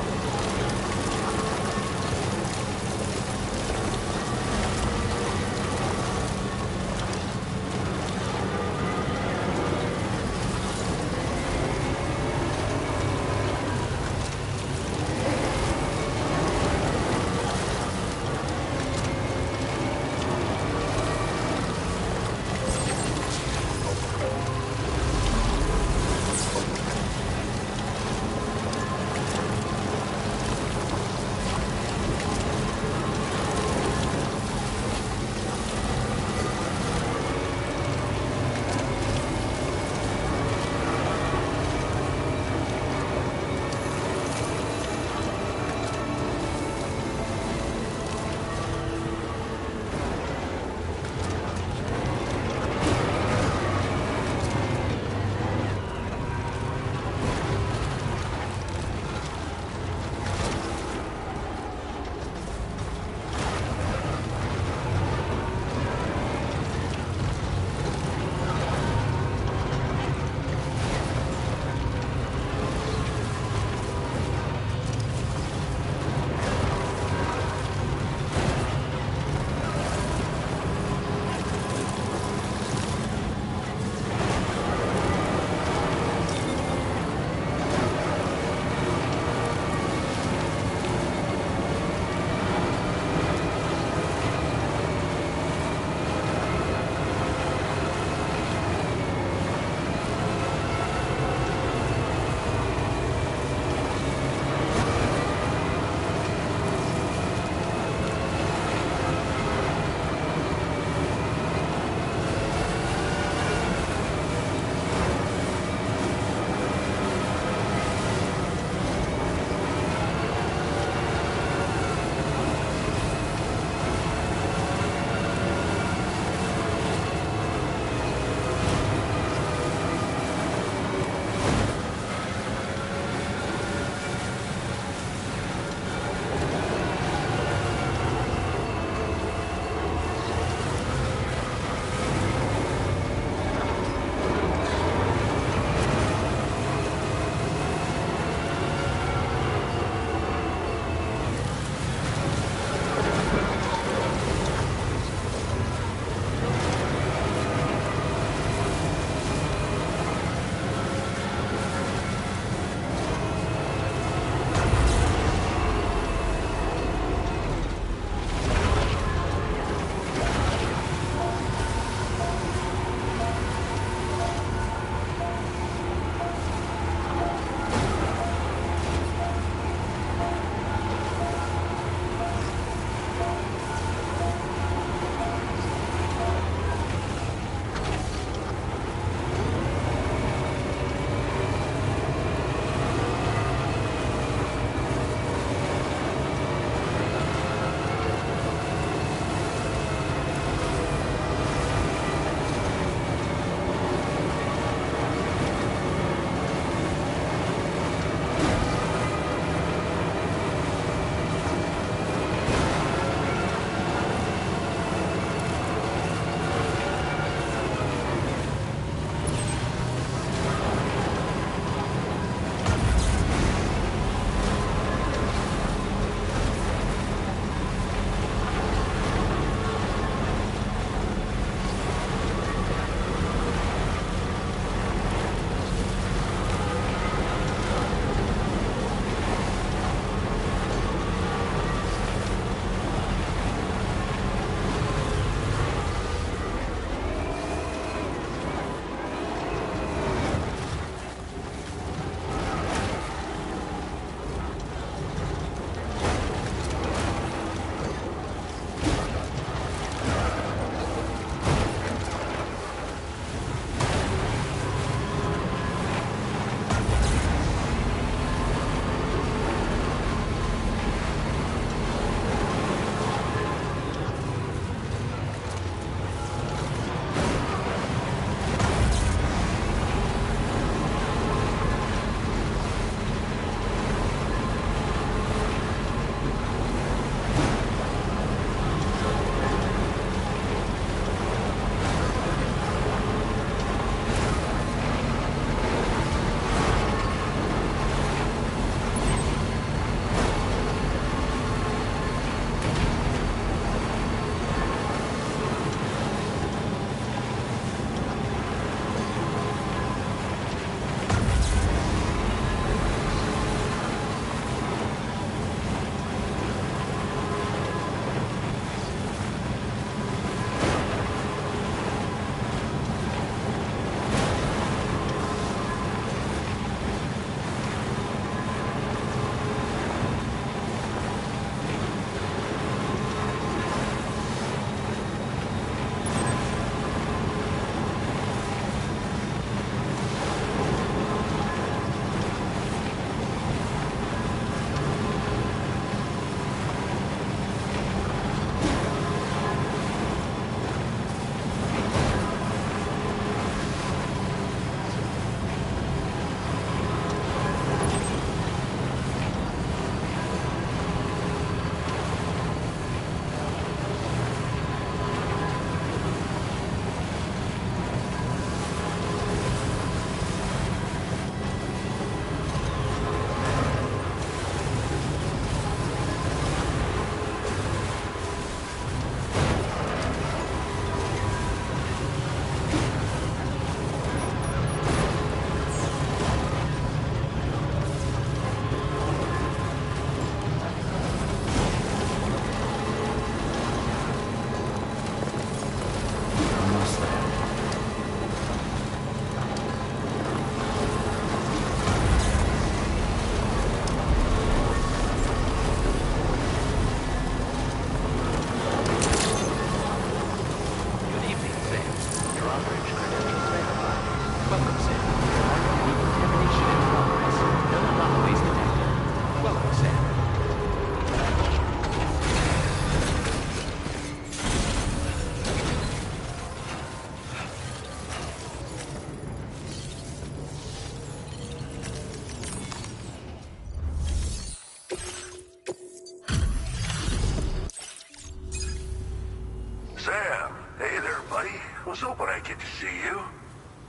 buddy. Was hoping I'd get to see you.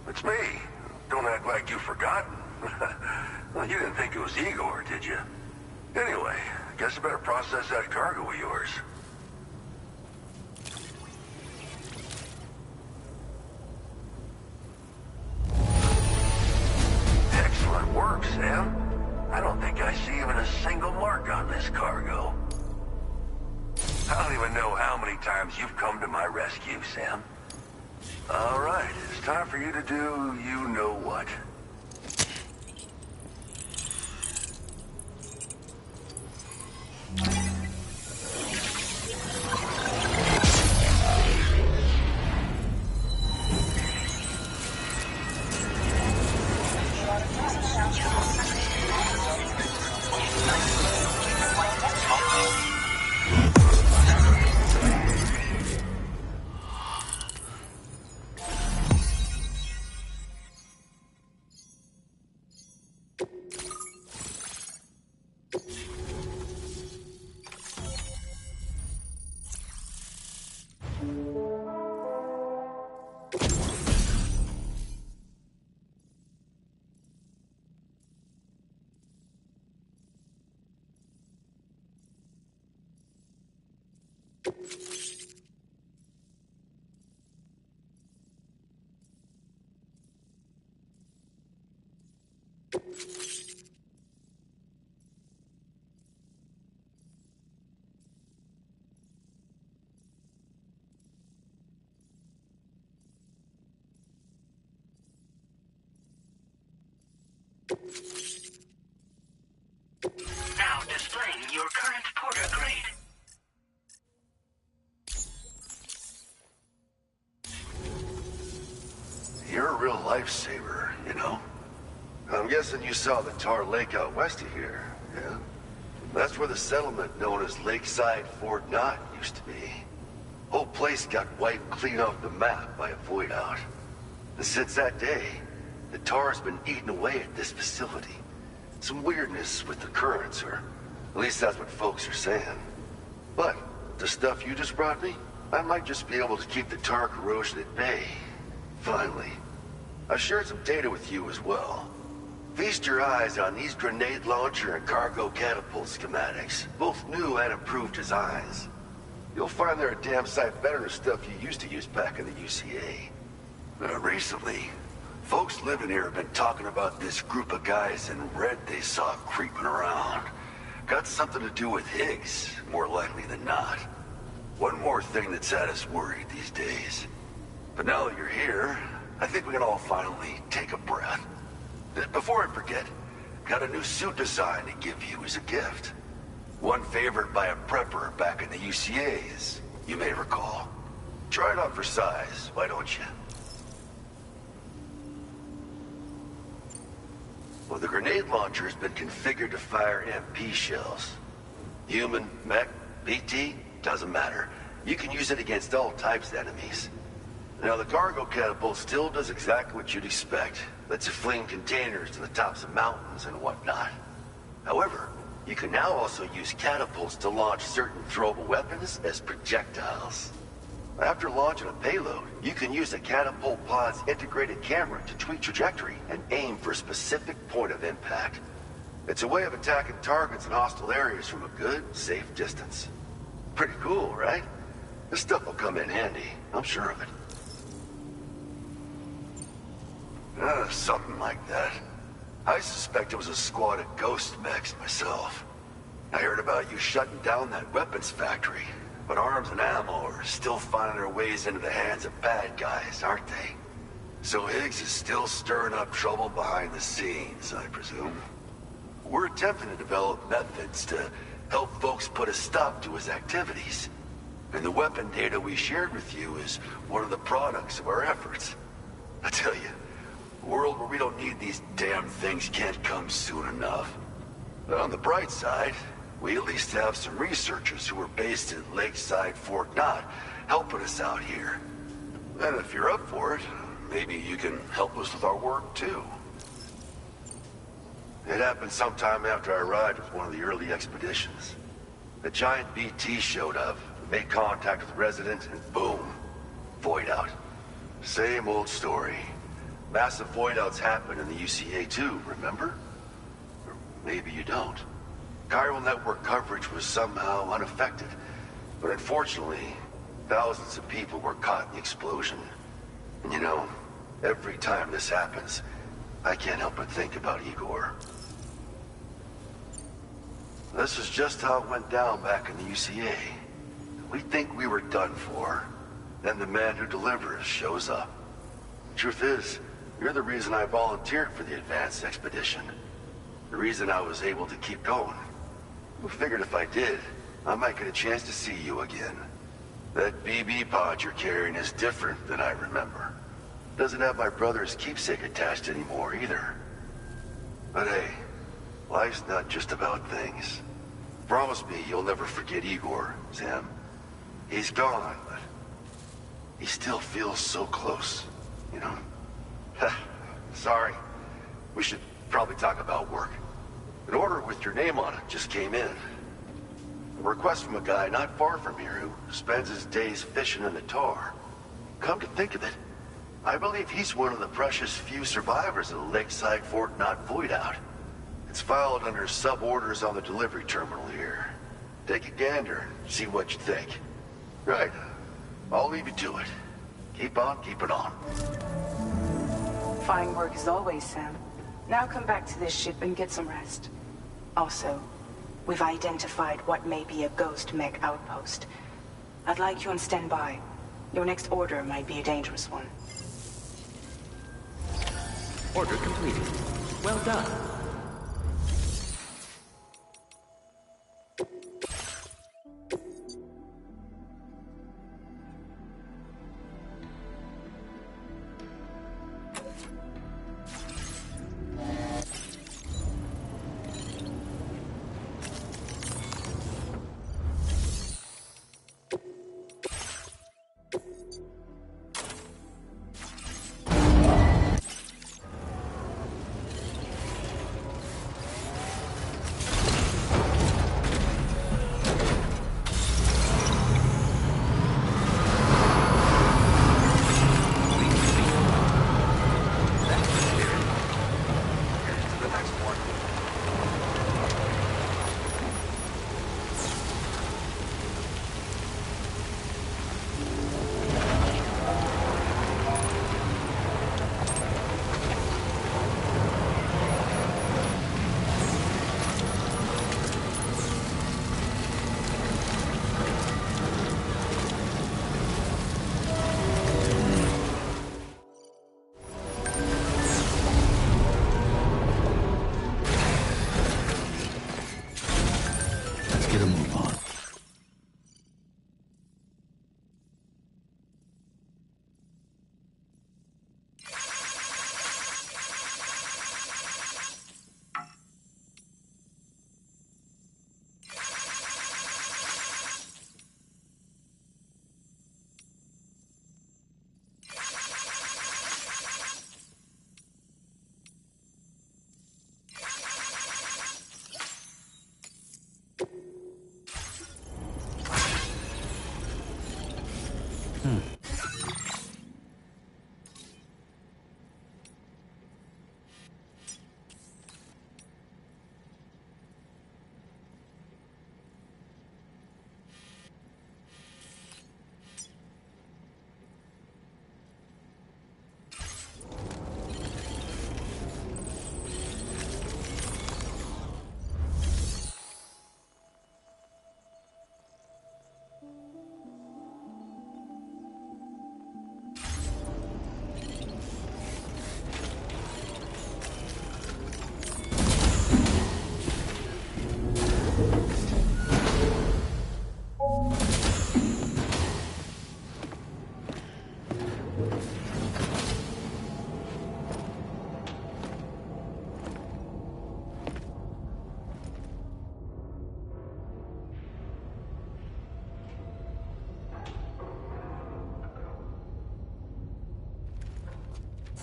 It's me. Don't act like you've forgotten. Well, you didn't think it was Igor, did you? Anyway, I guess I better process that cargo of yours. Excellent work, Sam. I don't think I see even a single mark on this cargo. I don't even know how many times you've come to my rescue, Sam. All right, it's time for you to do you-know-what. Now displaying your current porter grade. You're a real lifesaver, you know? I'm guessing you saw the Tar Lake out west of here, yeah? That's where the settlement known as Lakeside Fort Knott used to be. Whole place got wiped clean off the map by a void out. And since that day, the tar's been eating away at this facility. Some weirdness with the currents, or at least that's what folks are saying. But the stuff you just brought me, I might just be able to keep the tar corrosion at bay. Finally. I've shared some data with you as well. Feast your eyes on these grenade launcher and cargo catapult schematics, both new and improved designs. You'll find they're a damn sight better than stuff you used to use back in the UCA. Recently, folks living here have been talking about this group of guys in red they saw creeping around. Got something to do with Higgs, more likely than not. One more thing that's had us worried these days. But now that you're here, I think we can all finally take a breath. Before I forget, got a new suit design to give you as a gift. One favored by a prepper back in the UCAs, you may recall. Try it on for size, why don't you? Well, the grenade launcher has been configured to fire MP shells. Human, mech, BT, doesn't matter. You can use it against all types of enemies. Now, the cargo catapult still does exactly what you'd expect. Lets you fling containers to the tops of mountains and whatnot. However, you can now also use catapults to launch certain throwable weapons as projectiles. After launching a payload, you can use a catapult pod's integrated camera to tweak trajectory and aim for a specific point of impact. It's a way of attacking targets in hostile areas from a good, safe distance. Pretty cool, right? This stuff will come in handy, I'm sure of it. Something like that. I suspect it was a squad of ghost mechs myself. I heard about you shutting down that weapons factory, but arms and ammo are still finding their ways into the hands of bad guys, aren't they? So Higgs is still stirring up trouble behind the scenes, I presume. We're attempting to develop methods to help folks put a stop to his activities. And the weapon data we shared with you is one of the products of our efforts. I tell you, a world where we don't need these damn things can't come soon enough. But on the bright side, we at least have some researchers who are based in Lakeside Fort Knott helping us out here. And if you're up for it, maybe you can help us with our work too. It happened sometime after I arrived with one of the early expeditions. A giant BT showed up, made contact with the resident, and boom. Void out. Same old story. Massive void outs happen in the UCA too, remember? Or maybe you don't. Chiral network coverage was somehow unaffected. But unfortunately, thousands of people were caught in the explosion. And you know, every time this happens, I can't help but think about Igor. This is just how it went down back in the UCA. We think we were done for. Then the man who delivers shows up. Truth is, you're the reason I volunteered for the advanced expedition. The reason I was able to keep going. I figured if I did, I might get a chance to see you again. That BB pod you're carrying is different than I remember. Doesn't have my brother's keepsake attached anymore either. But hey, life's not just about things. Promise me you'll never forget Igor, Sam. He's gone, but he still feels so close, you know? Sorry. We should probably talk about work. An order with your name on it just came in. A request from a guy not far from here who spends his days fishing in the tar. Come to think of it, I believe he's one of the precious few survivors of the Lakeside Fort Knot Void Out. It's filed under sub-orders on the delivery terminal here. Take a gander and see what you think. Right. I'll leave you to it. Keep on keeping on. Fine work as always, Sam. Now come back to this ship and get some rest. Also, we've identified what may be a ghost mech outpost. I'd like you on standby. Your next order might be a dangerous one. Order completed. Well done. Get a move on.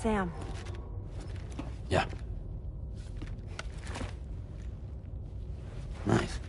Sam. Yeah. Nice.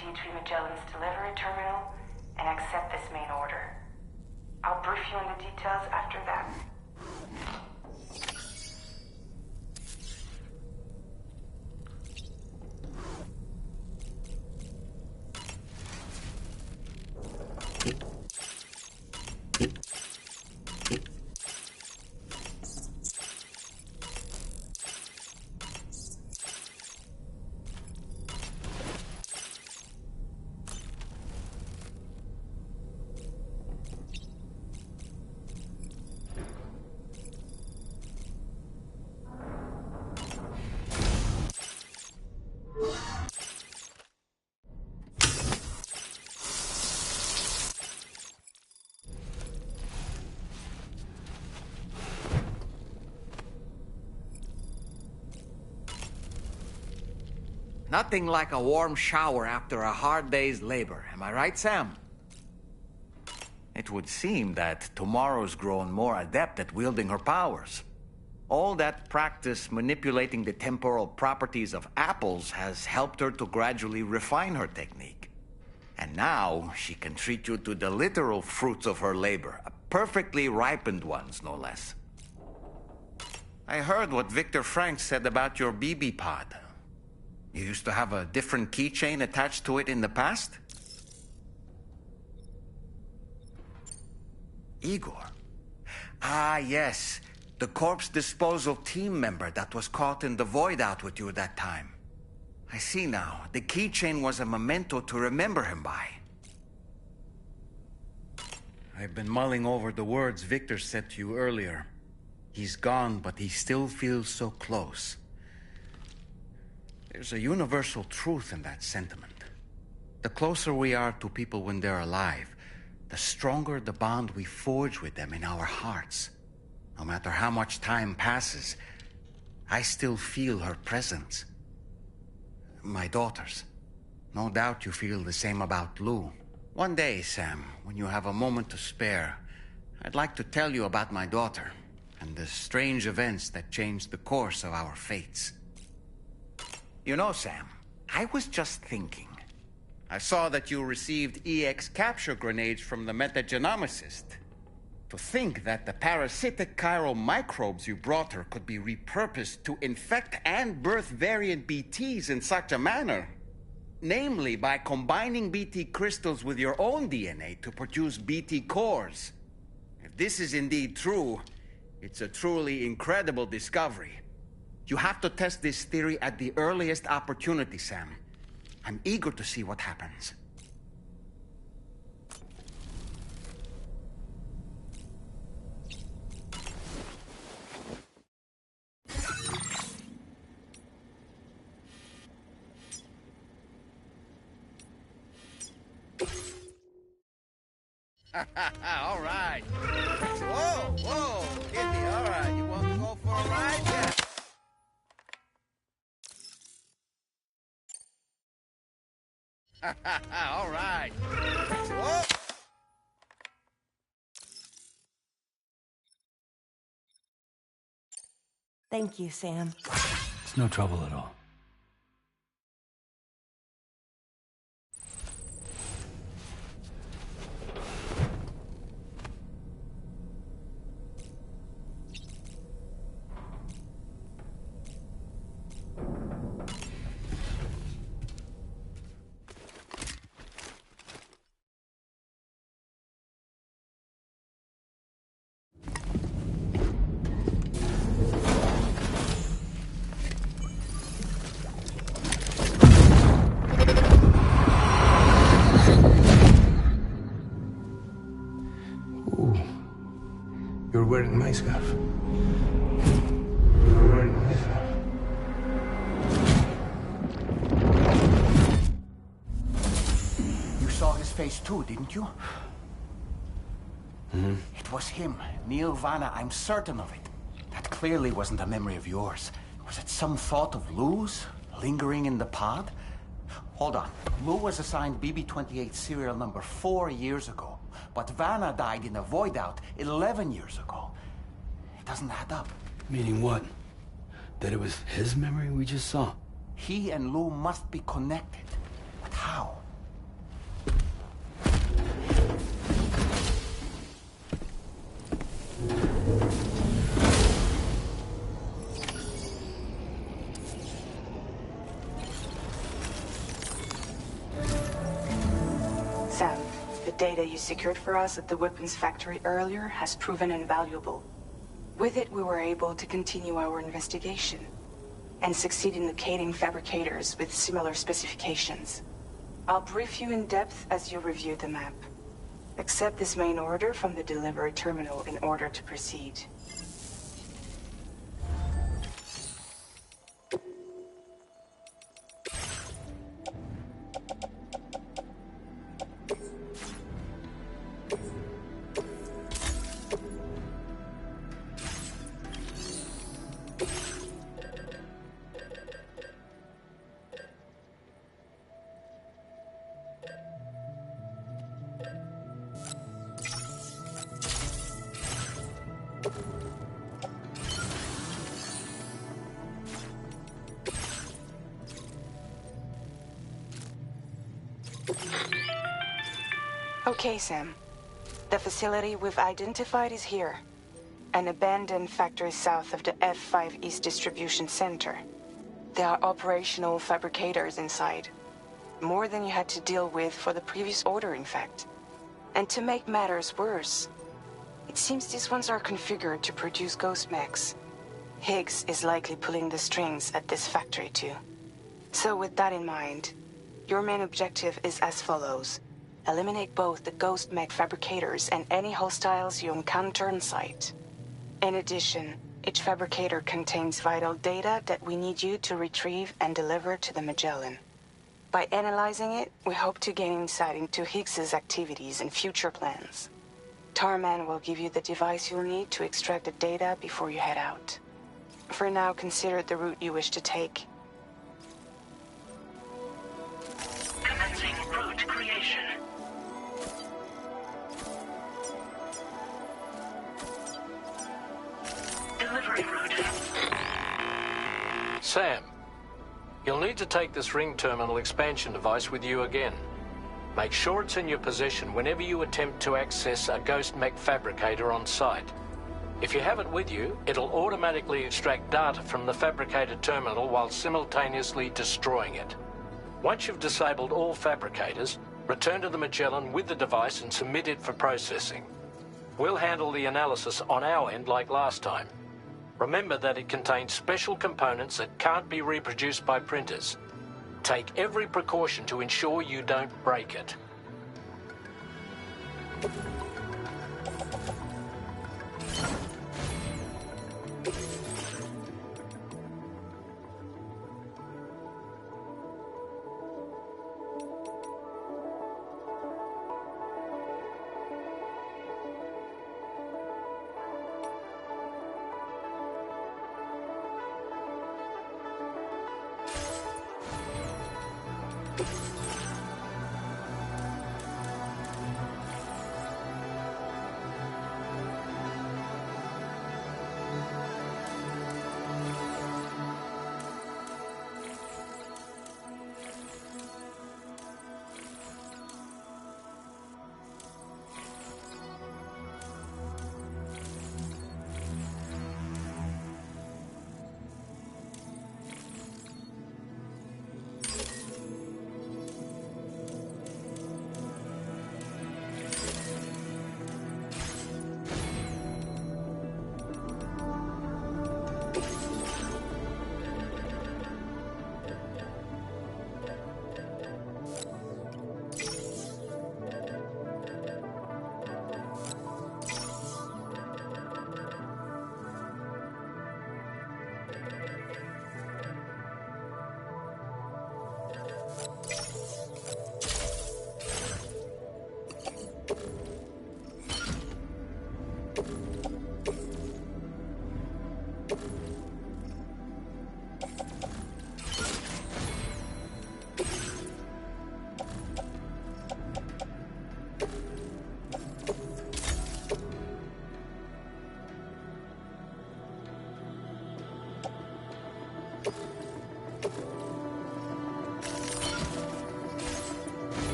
T3 Magellan's delivery terminal and accept this main order. I'll brief you on the details after that. Nothing like a warm shower after a hard day's labor. Am I right, Sam? It would seem that Tomorrow's grown more adept at wielding her powers. All that practice manipulating the temporal properties of apples has helped her to gradually refine her technique. And now she can treat you to the literal fruits of her labor, perfectly ripened ones, no less. I heard what Victor Frank said about your BB pod. You used to have a different keychain attached to it in the past? Igor. Ah, yes. The corpse disposal team member that was caught in the void out with you that time. I see now. The keychain was a memento to remember him by. I've been mulling over the words Victor said to you earlier. He's gone, but he still feels so close. There's a universal truth in that sentiment. The closer we are to people when they're alive, the stronger the bond we forge with them in our hearts. No matter how much time passes, I still feel her presence. My daughters. No doubt you feel the same about Lou. One day, Sam, when you have a moment to spare, I'd like to tell you about my daughter and the strange events that changed the course of our fates. You know, Sam, I was just thinking. I saw that you received EX capture grenades from the metagenomicist. To think that the parasitic chiral microbes you brought her could be repurposed to infect and birth variant BTs in such a manner. Namely, by combining BT crystals with your own DNA to produce BT cores. If this is indeed true, it's a truly incredible discovery. You have to test this theory at the earliest opportunity, Sam. I'm eager to see what happens. All right. Whoa, whoa, Kitty, all right. You want to go for a ride? Yeah. All right. Whoa. Thank you, Sam. It's no trouble at all. You're wearing my scarf. You're wearing my scarf. You saw his face too, didn't you? Mm-hmm. It was him, Neil Vanna, I'm certain of it. That clearly wasn't a memory of yours. Was it some thought of Lou's, lingering in the pod? Hold on. Lou was assigned BB-28 serial number 4 years ago. But Vanna died in a void out 11 years ago. It doesn't add up. Meaning what? That it was his memory we just saw? He and Lou must be connected. But how? data you secured for us at the weapons factory earlier has proven invaluable. With it, we were able to continue our investigation and succeed in locating fabricators with similar specifications. I'll brief you in depth as you review the map. Accept this main order from the delivery terminal in order to proceed. Okay, Sam. The facility we've identified is here. An abandoned factory south of the F5 East Distribution Center. There are operational fabricators inside. More than you had to deal with for the previous order, in fact. And to make matters worse, it seems these ones are configured to produce ghost mechs. Higgs is likely pulling the strings at this factory too. So with that in mind, your main objective is as follows. Eliminate both the ghost mech fabricators and any hostiles you encounter on site. In addition, each fabricator contains vital data that we need you to retrieve and deliver to the Magellan. By analyzing it, we hope to gain insight into Higgs's activities and future plans. Tarman will give you the device you'll need to extract the data before you head out. For now, consider the route you wish to take. Commencing route creation. Delivery route. Sam, you'll need to take this ring terminal expansion device with you again. Make sure it's in your possession whenever you attempt to access a ghost mech fabricator on site. If you have it with you, it'll automatically extract data from the fabricated terminal while simultaneously destroying it. Once you've disabled all fabricators, return to the Magellan with the device and submit it for processing. We'll handle the analysis on our end like last time. Remember that it contains special components that can't be reproduced by printers. Take every precaution to ensure you don't break it.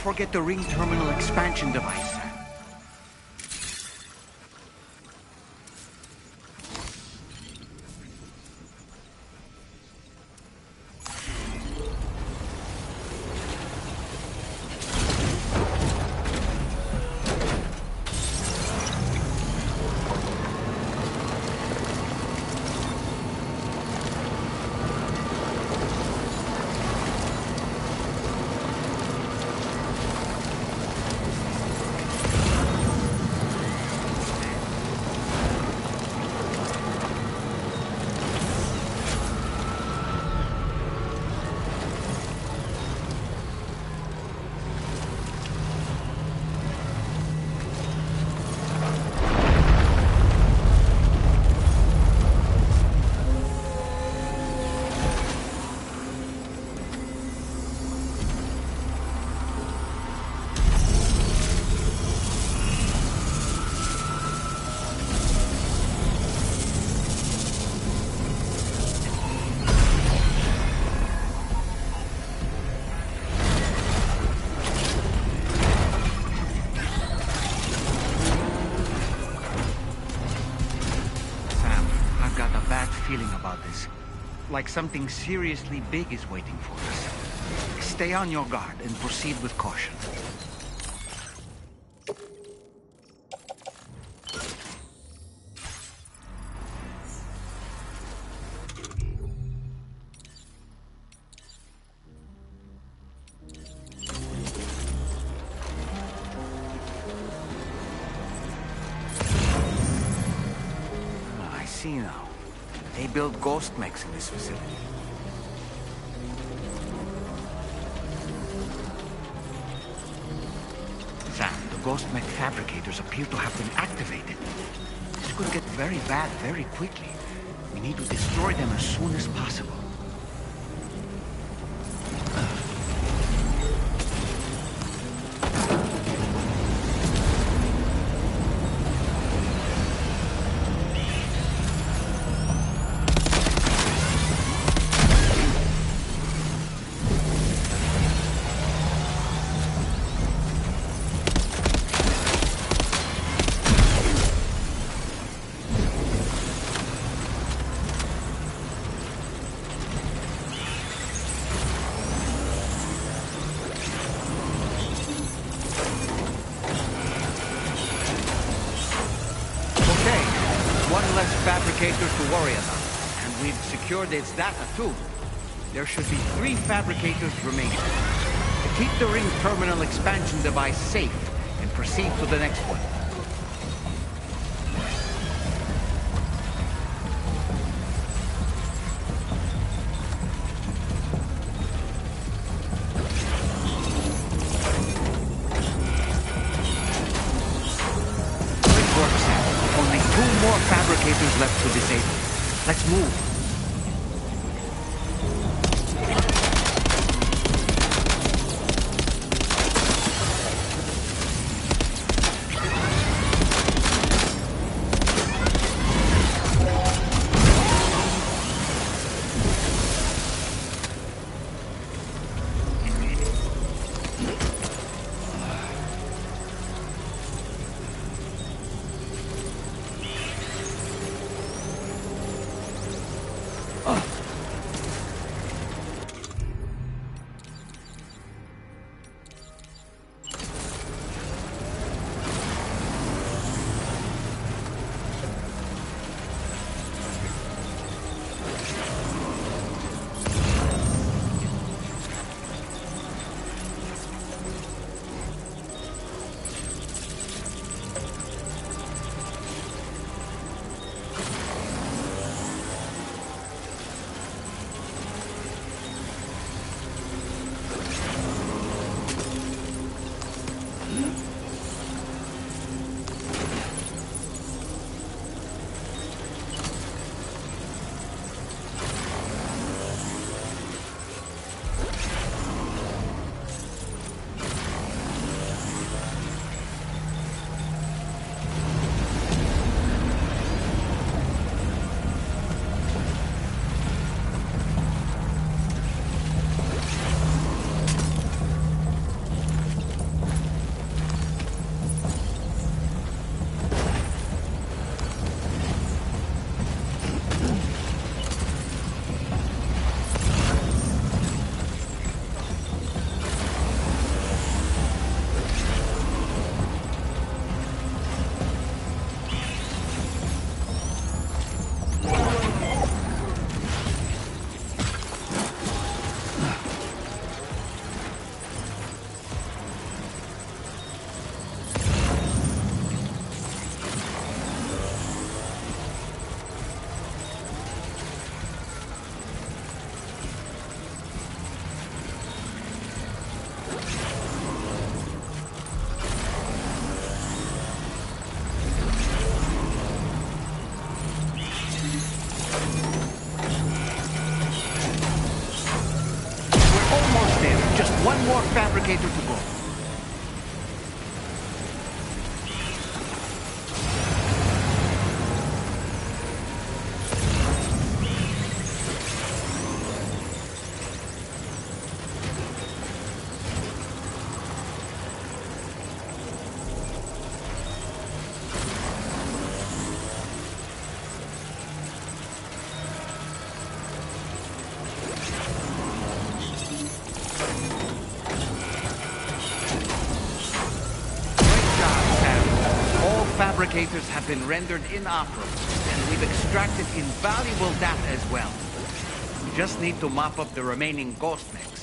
forget the ring terminal expansion device. Feeling about this. Like something seriously big is waiting for us. Stay on your guard and proceed with caution. I see now. They build ghost mechs in this facility. Sam, the ghost mech fabricators appear to have been activated. This could get very bad very quickly. We need to destroy them as soon as possible. Fabricators to worry about, and we've secured its data too. There should be 3 fabricators remaining. Keep the ring terminal expansion device safe and proceed to the next one. Fabricators left to disable. Let's move. fabricator to go. Fabricators have been rendered inoperable, and we've extracted invaluable data as well. We just need to mop up the remaining ghost mechs.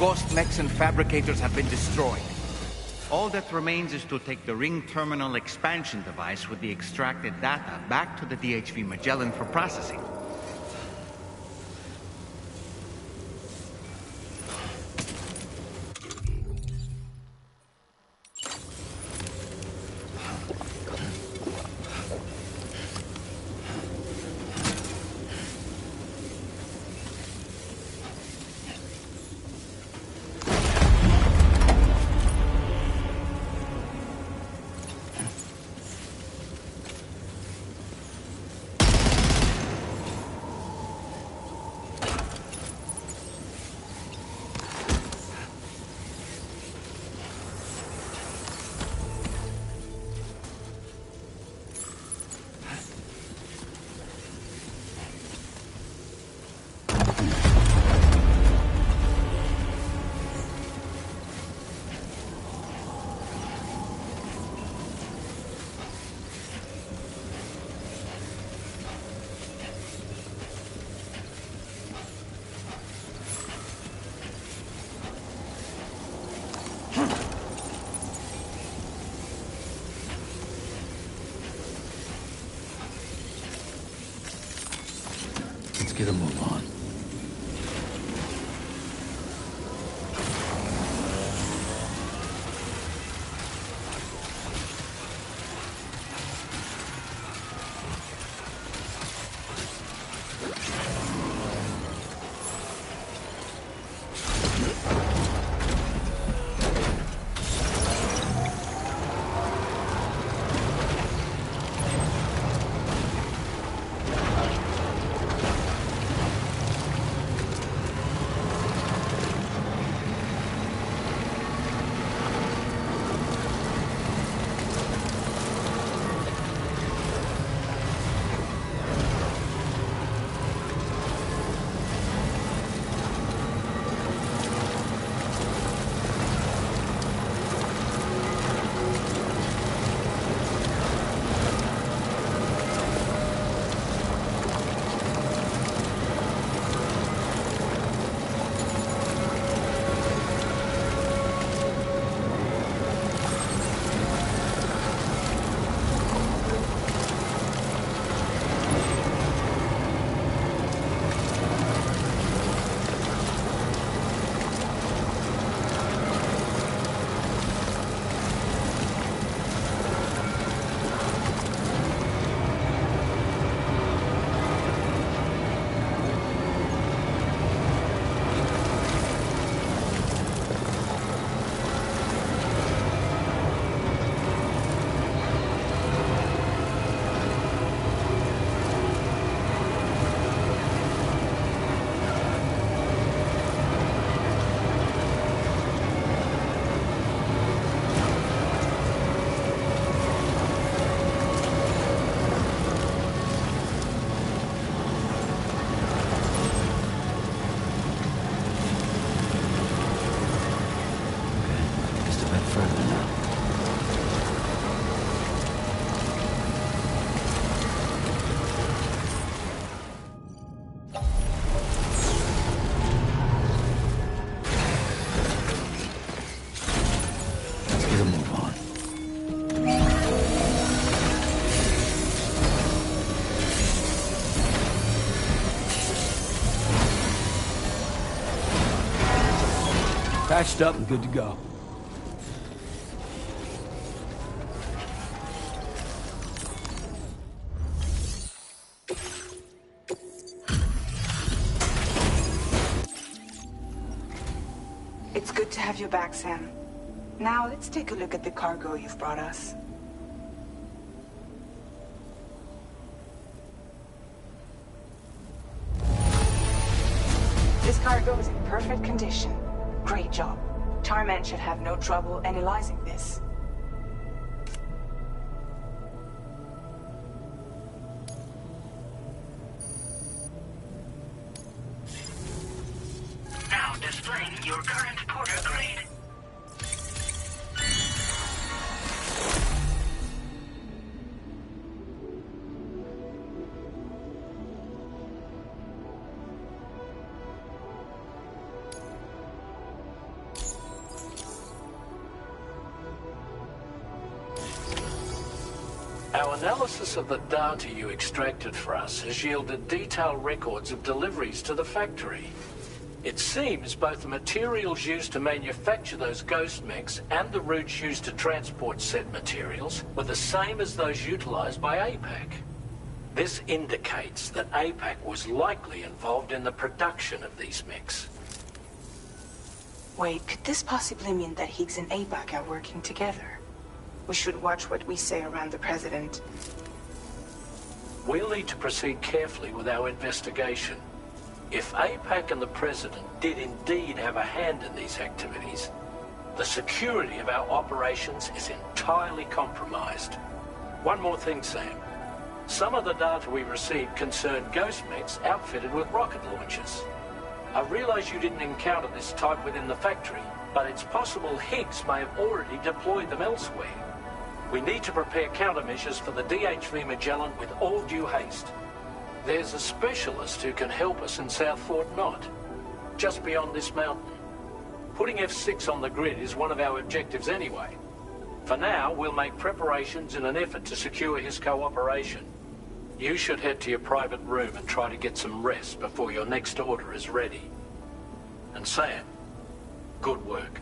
ghost mechs and fabricators have been destroyed. All that remains is to take the ring terminal expansion device with the extracted data back to the DHV Magellan for processing. Get a move on. Patched up and good to go. It's good to have you back, Sam. Now let's take a look at the cargo you've brought us. This cargo is in perfect condition. Great job. Tarman should have no trouble analyzing this. Now displaying your current porter grade. Our analysis of the data you extracted for us has yielded detailed records of deliveries to the factory. It seems both the materials used to manufacture those ghost mechs and the routes used to transport said materials were the same as those utilized by APAC. This indicates that APAC was likely involved in the production of these mechs. Wait, could this possibly mean that Higgs and APAC are working together? We should watch what we say around the President. We'll need to proceed carefully with our investigation. If APAC and the President did indeed have a hand in these activities, the security of our operations is entirely compromised. One more thing, Sam. Some of the data we received concerned ghost mechs outfitted with rocket launchers. I realize you didn't encounter this type within the factory, but it's possible Higgs may have already deployed them elsewhere. We need to prepare countermeasures for the DHV Magellan with all due haste. There's a specialist who can help us in South Fort Knott, just beyond this mountain. Putting F6 on the grid is one of our objectives anyway. For now, we'll make preparations in an effort to secure his cooperation. You should head to your private room and try to get some rest before your next order is ready. And Sam, good work.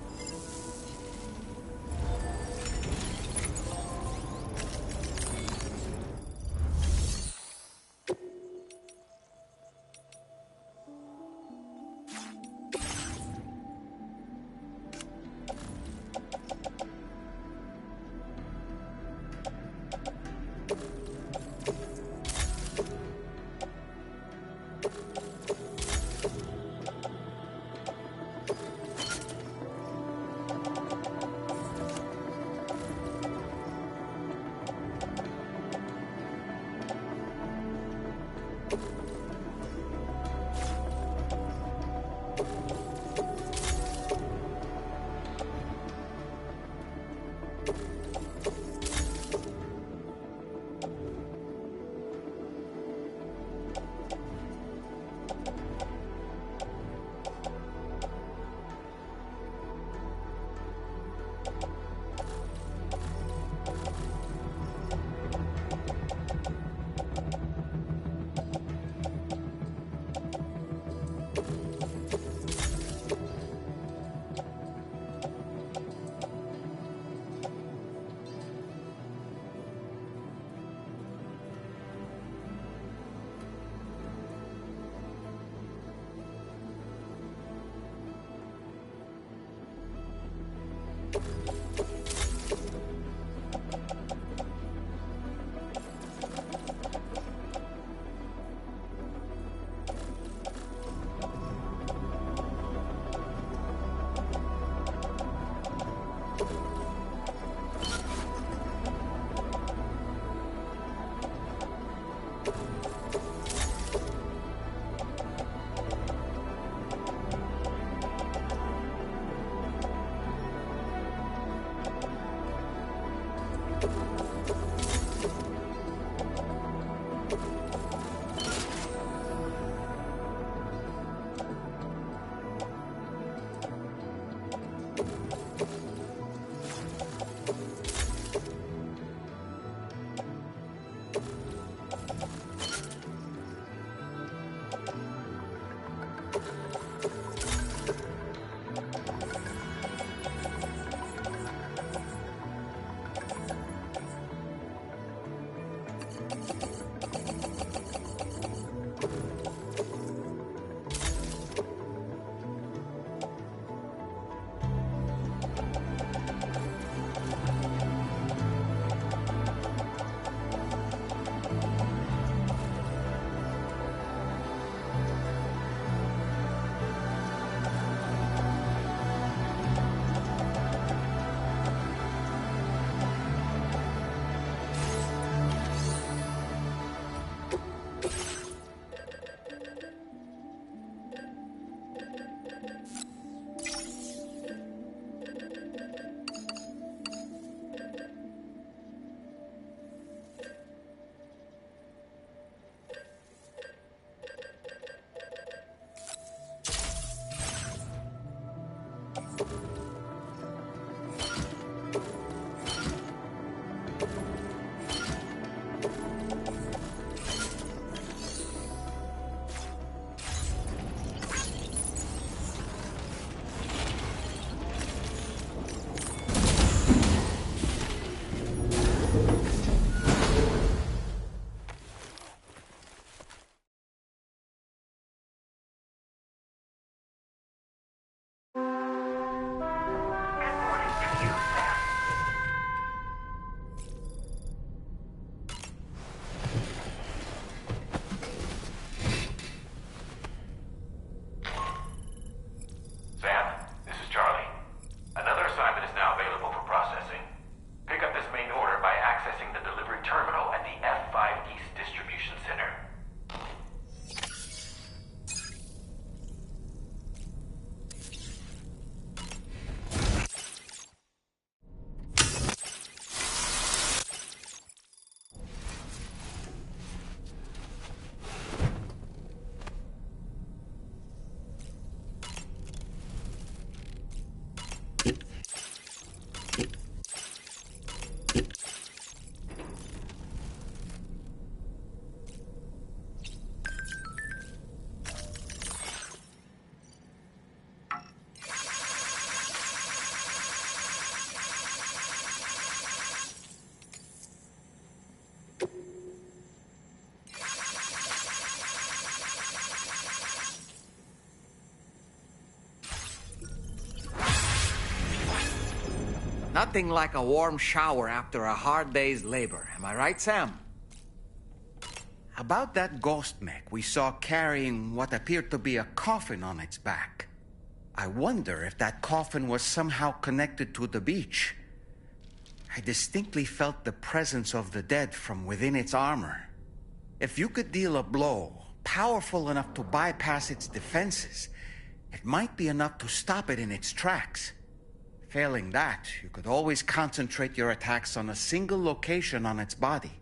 Nothing like a warm shower after a hard day's labor. Am I right, Sam? About that ghost mech we saw carrying what appeared to be a coffin on its back. I wonder if that coffin was somehow connected to the beach. I distinctly felt the presence of the dead from within its armor. If you could deal a blow powerful enough to bypass its defenses, it might be enough to stop it in its tracks. Failing that, you could always concentrate your attacks on a single location on its body.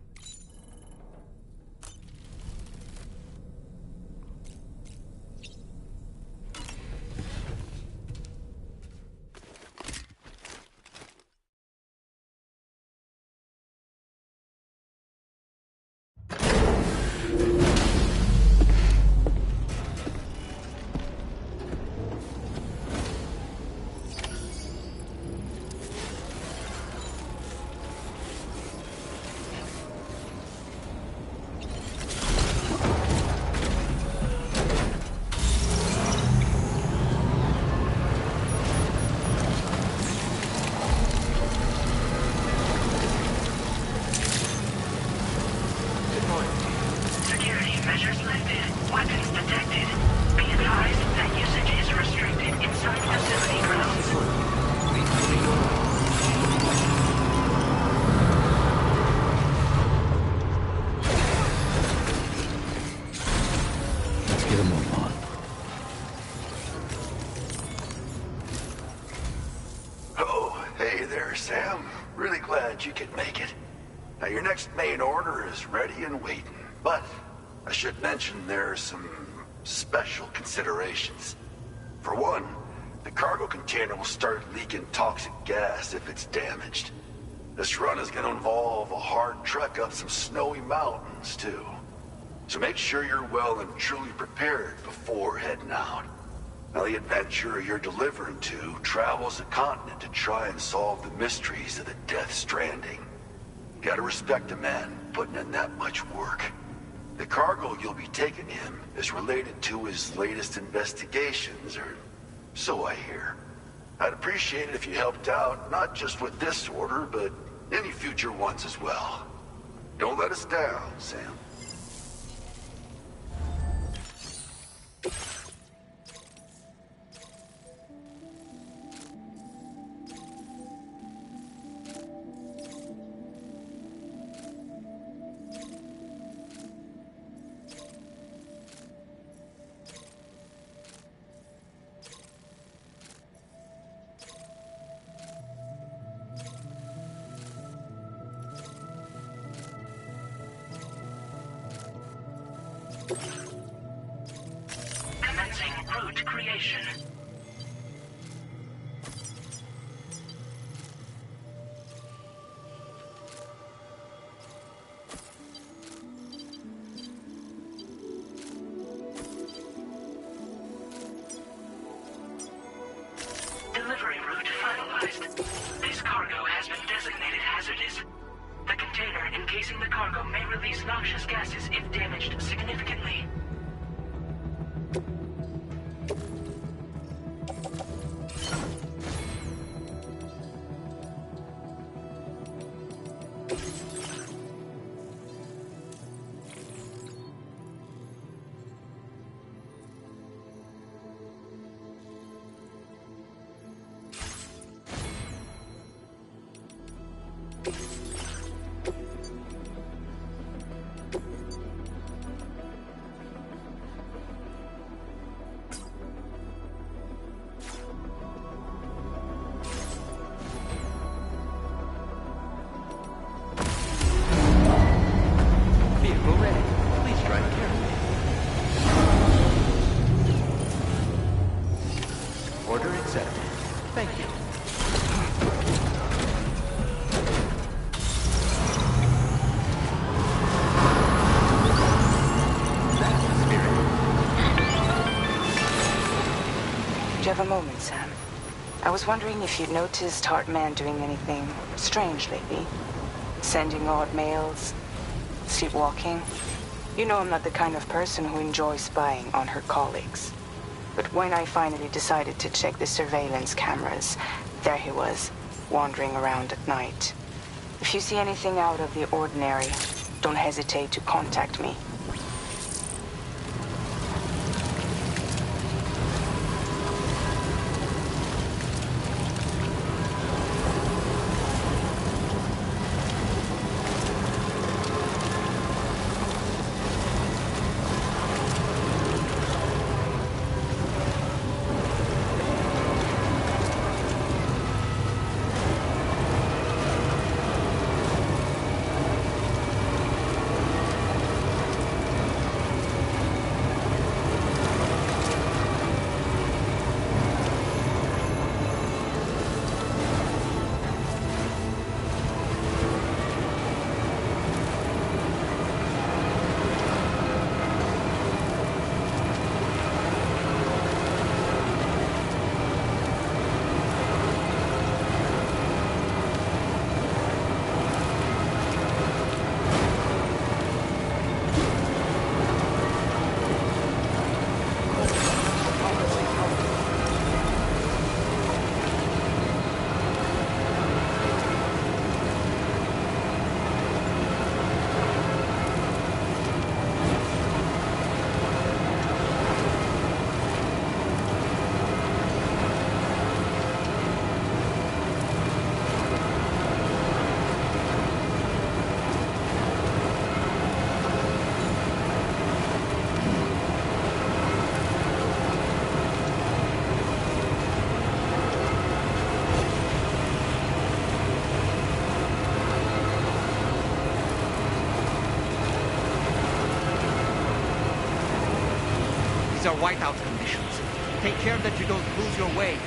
You can make it. Now your next main order is ready and waiting, but I should mention there are some special considerations. For one, the cargo container will start leaking toxic gas if it's damaged. This run is going to involve a hard trek up some snowy mountains too. So make sure you're well and truly prepared before heading out. Now the adventurer you're delivering to travels the continent to try and solve the mysteries of the Death Stranding. Gotta respect a man putting in that much work. The cargo you'll be taking him is related to his latest investigations, or so I hear. I'd appreciate it if you helped out, not just with this order, but any future ones as well. Don't let us down, Sam. Commencing route creation. Delivery route finalized. This cargo has been designated hazardous. The container encasing the cargo may release noxious gases if damaged significantly. Do you have a moment, Sam? I was wondering if you'd noticed Hartman doing anything strange lately. Sending odd mails, sleepwalking. You know I'm not the kind of person who enjoys spying on her colleagues. But when I finally decided to check the surveillance cameras, there he was, wandering around at night. If you see anything out of the ordinary, don't hesitate to contact me. These are whiteout conditions. Take care that you don't lose your way.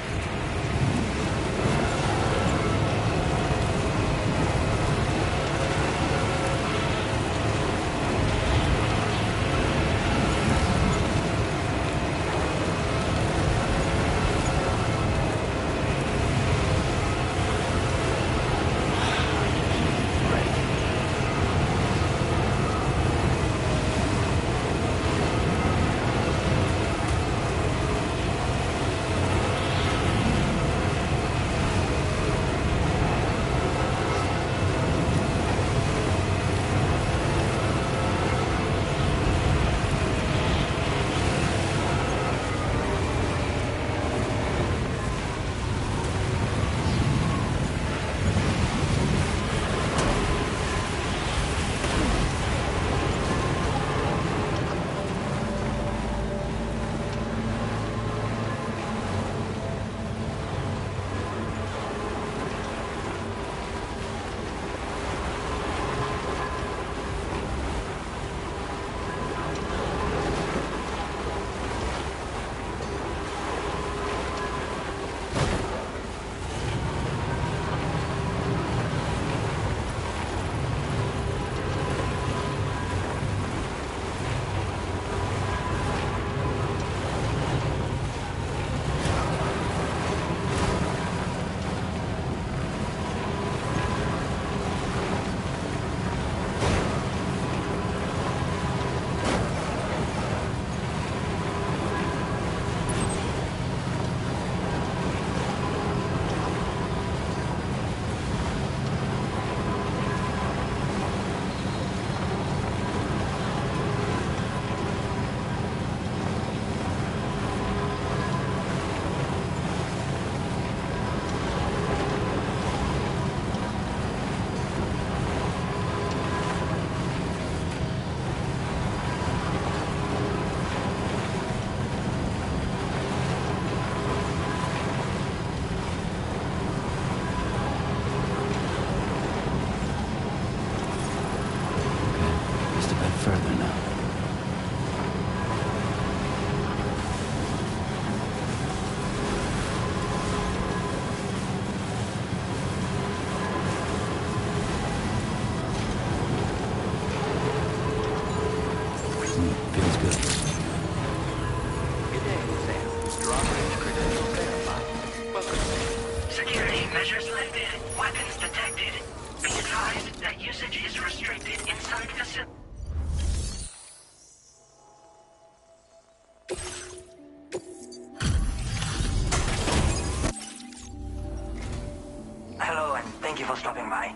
and thank you for stopping by.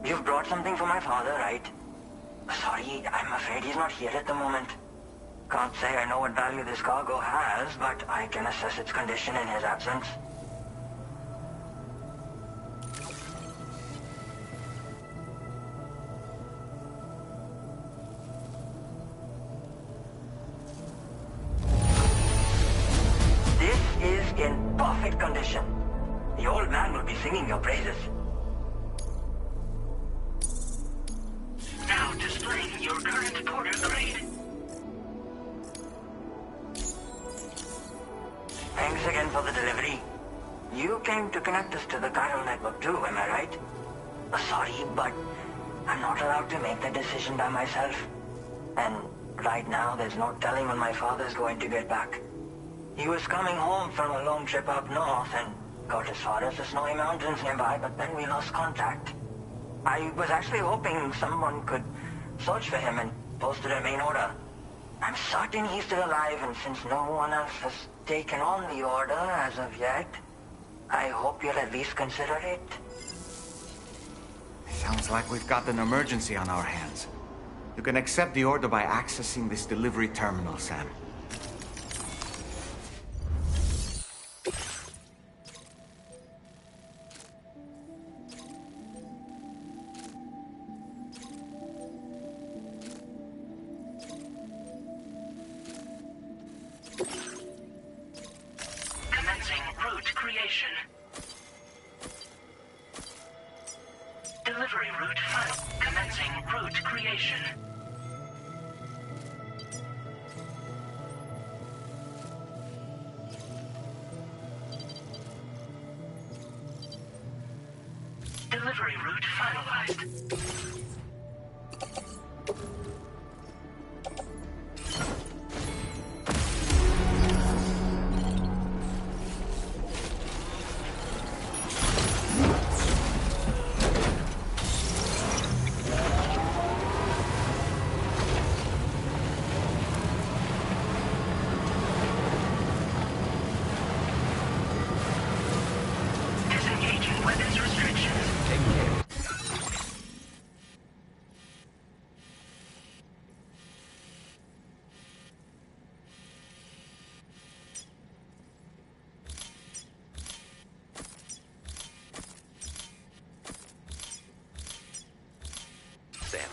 You've brought something for my father, right? Sorry, I'm afraid he's not here at the moment. Can't say I know what value this cargo has, but I can assess its condition in his absence. This is in perfect condition. The old man will be singing your praises. Now displaying your current porter grade. Thanks again for the delivery. You came to connect us to the chiral network too, am I right? Sorry, but I'm not allowed to make the decision by myself. And right now, there's no telling when my father's going to get back. He was coming home from a long trip up north and got as far as the snowy mountains nearby, but then we lost contact. I was actually hoping someone could search for him and posted a main order. I'm certain he's still alive, and since no one else has taken on the order as of yet, I hope you'll at least consider it. Sounds like we've got an emergency on our hands. You can accept the order by accessing this delivery terminal, Sam. Commencing route creation. Delivery route final. Commencing route creation. Delivery route finalized. Disengaging weapons restrictions. Take care. Sam.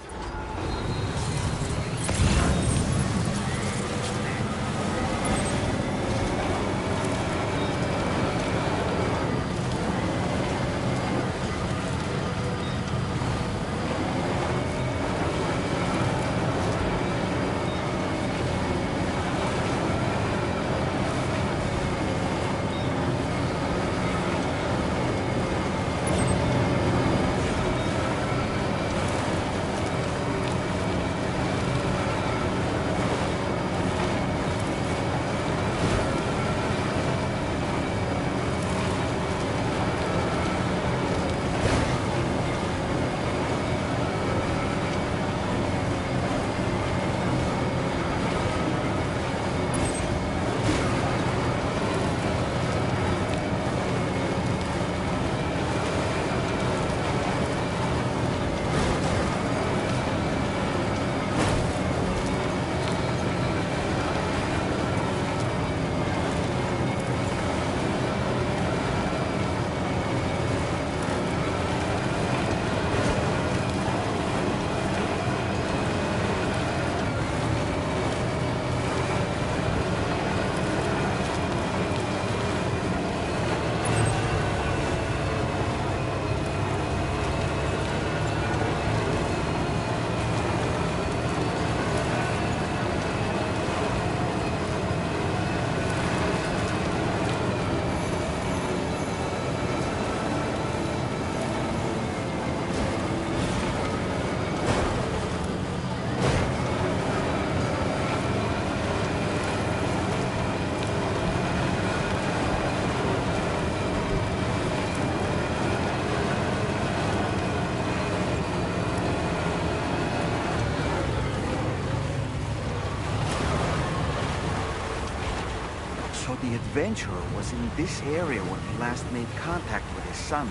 So the adventurer was in this area when he last made contact with his son.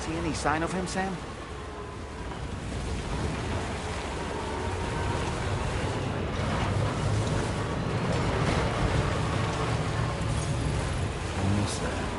See any sign of him, Sam? Almost there.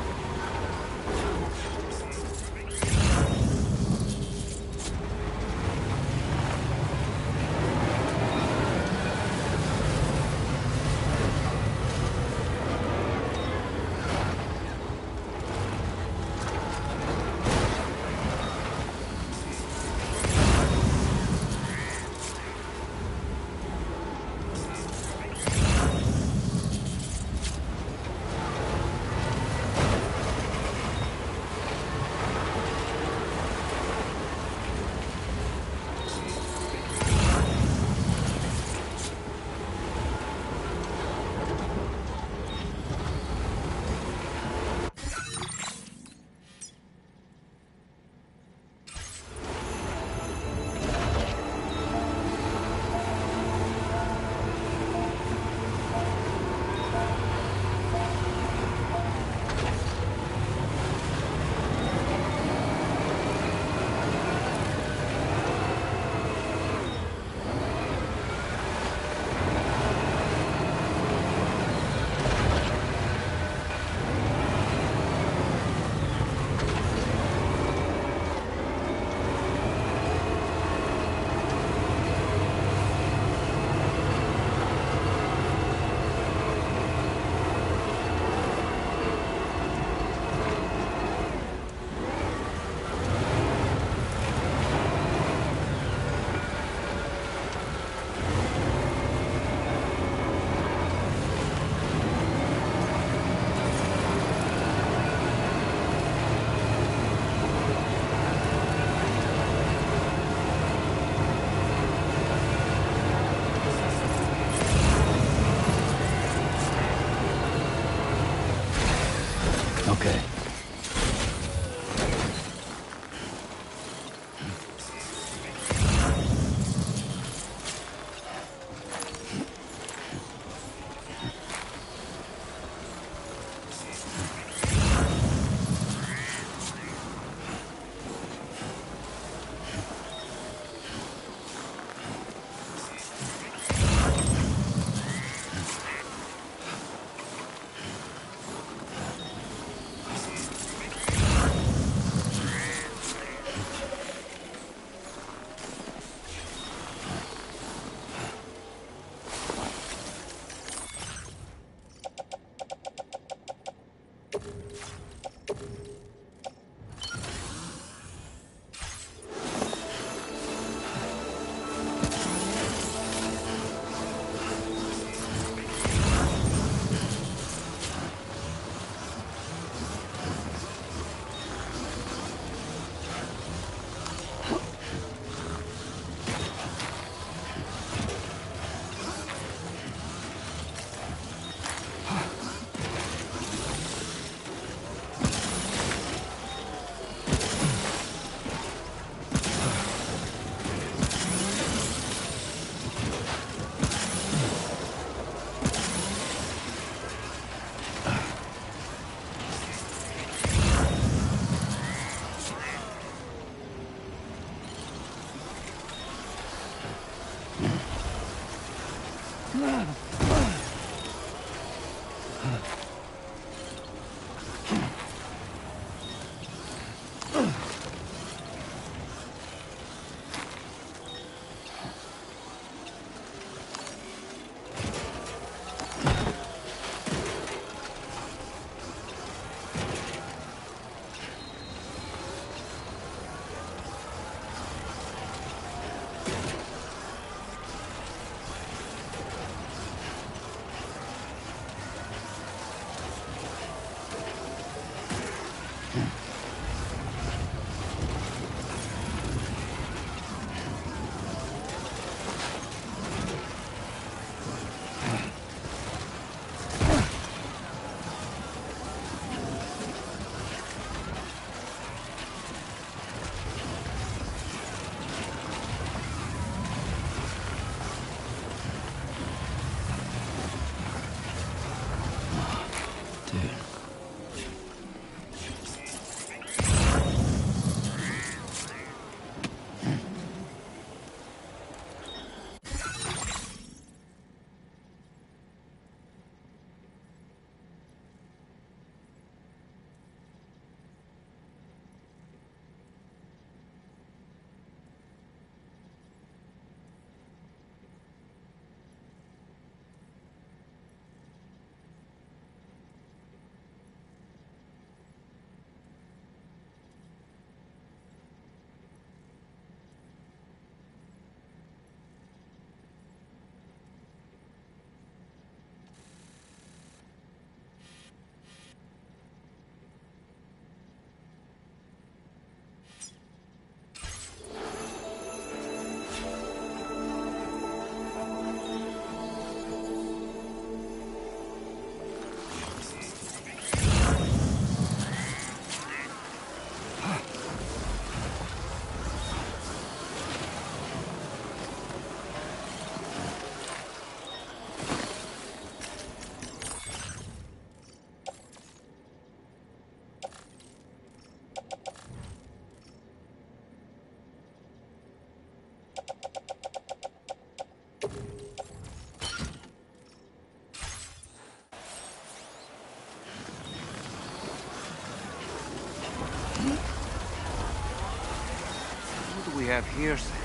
we have here, Sam?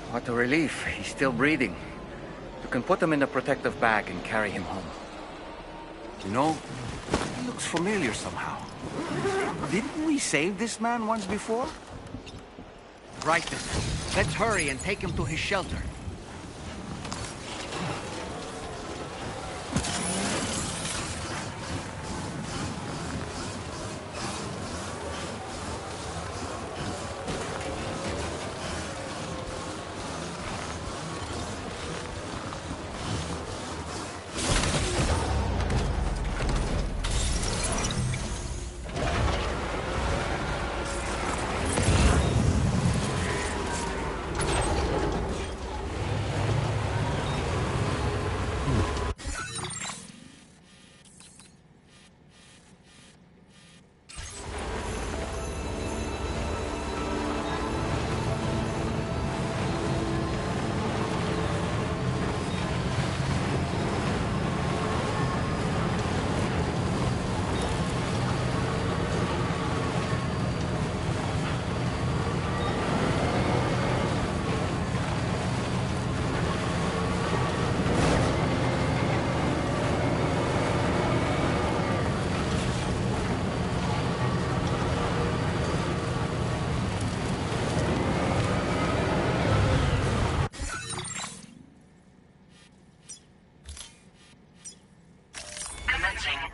What a relief. He's still breathing. You can put him in a protective bag and carry him home. You know, he looks familiar somehow. Didn't we save this man once before? Right then. Let's hurry and take him to his shelter.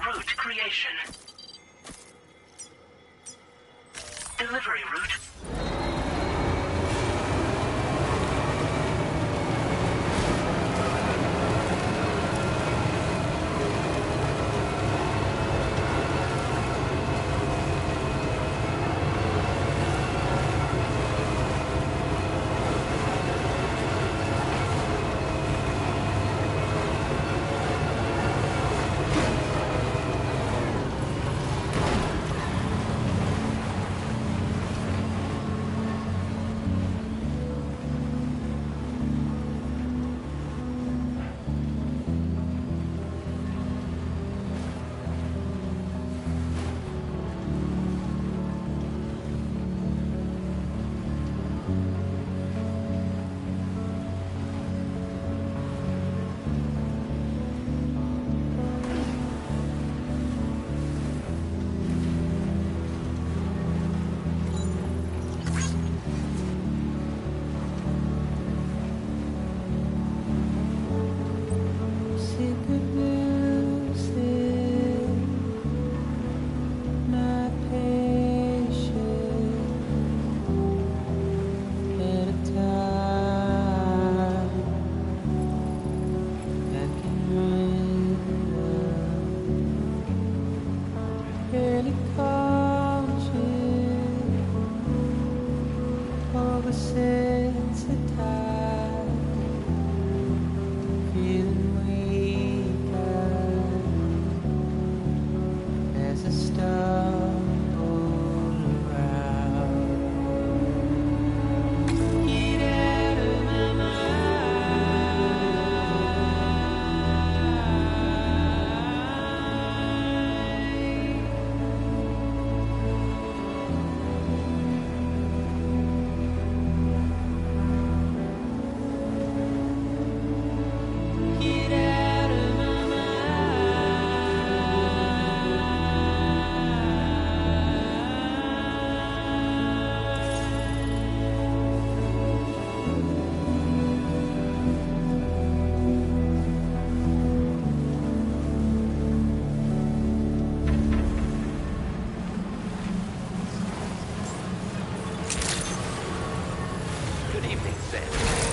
Route creation. Delivery route.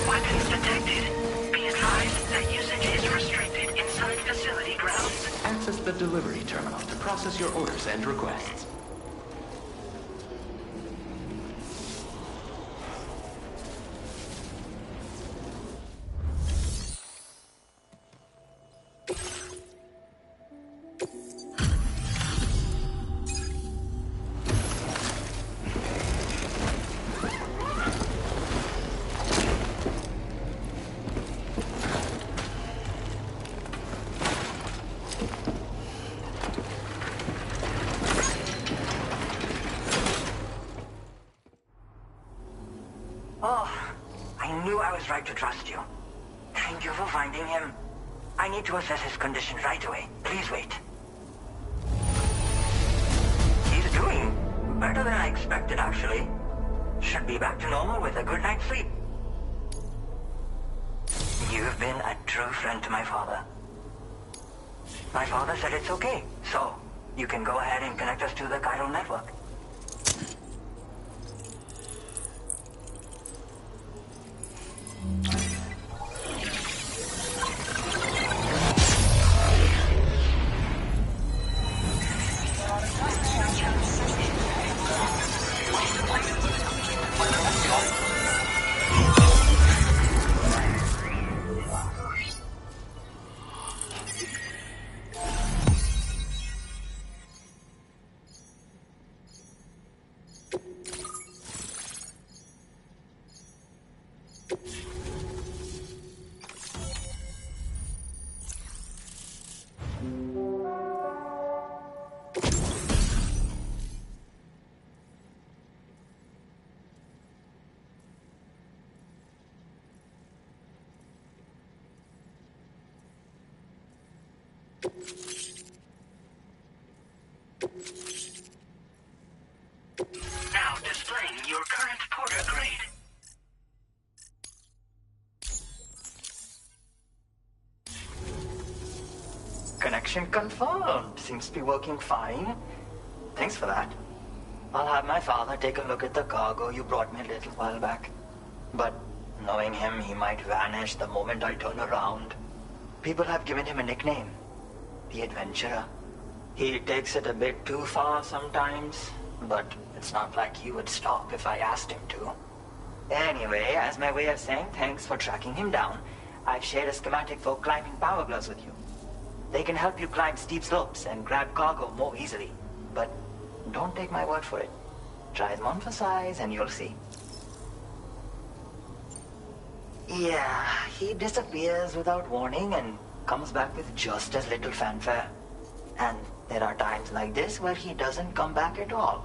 Weapons detected. Be advised that usage is restricted inside facility grounds. Access the delivery terminal to process your orders and requests. was right to trust you. Thank you for finding him. I need to assess his condition right away. Please wait. He's doing better than I expected, actually. Should be back to normal with a good night's sleep. You've been a true friend to my father. My father said it's okay, so you can go ahead and connect us to the chiral network. Now displaying your current porter grade. Connection confirmed. Seems to be working fine. Thanks for that. I'll have my father take a look at the cargo you brought me a little while back. But knowing him, he might vanish the moment I turn around. People have given him a nickname. The Adventurer. He takes it a bit too far sometimes, but it's not like he would stop if I asked him to. Anyway, as my way of saying thanks for tracking him down, I've shared a schematic for climbing power gloves with you. They can help you climb steep slopes and grab cargo more easily. But don't take my word for it. Try them on for size and you'll see. Yeah, he disappears without warning and comes back with just as little fanfare. And there are times like this where he doesn't come back at all.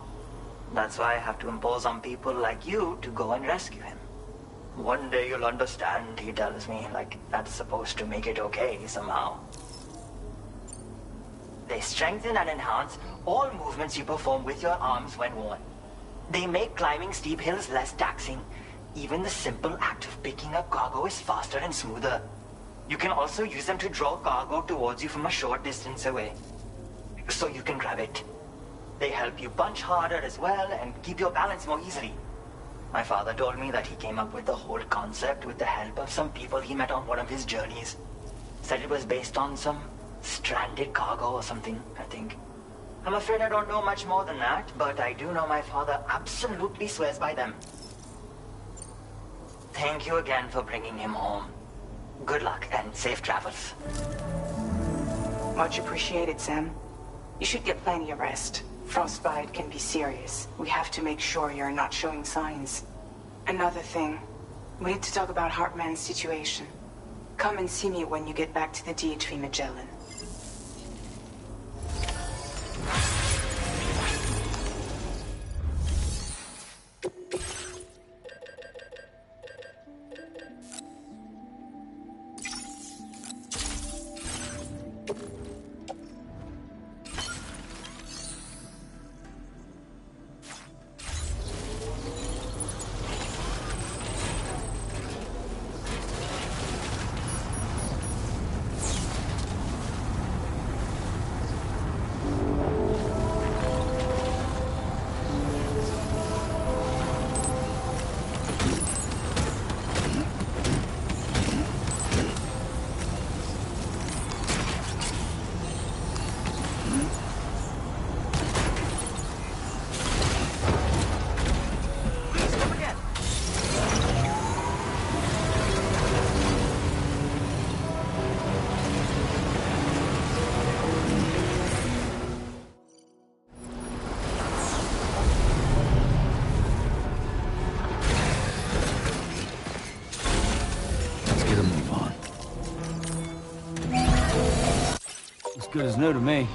That's why I have to impose on people like you to go and rescue him. One day you'll understand, he tells me, like that's supposed to make it okay somehow. They strengthen and enhance all movements you perform with your arms when worn. They make climbing steep hills less taxing. Even the simple act of picking up cargo is faster and smoother. You can also use them to draw cargo towards you from a short distance away, so you can grab it. They help you punch harder as well and keep your balance more easily. My father told me that he came up with the whole concept with the help of some people he met on one of his journeys. Said it was based on some stranded cargo or something, I think. I'm afraid I don't know much more than that, but I do know my father absolutely swears by them. Thank you again for bringing him home. Good luck and safe travels. Much appreciated, Sam. You should get plenty of rest. Frostbite can be serious. We have to make sure you're not showing signs. Another thing, we need to talk about Hartman's situation. Come and see me when you get back to the DHV Magellan. Good as new to me.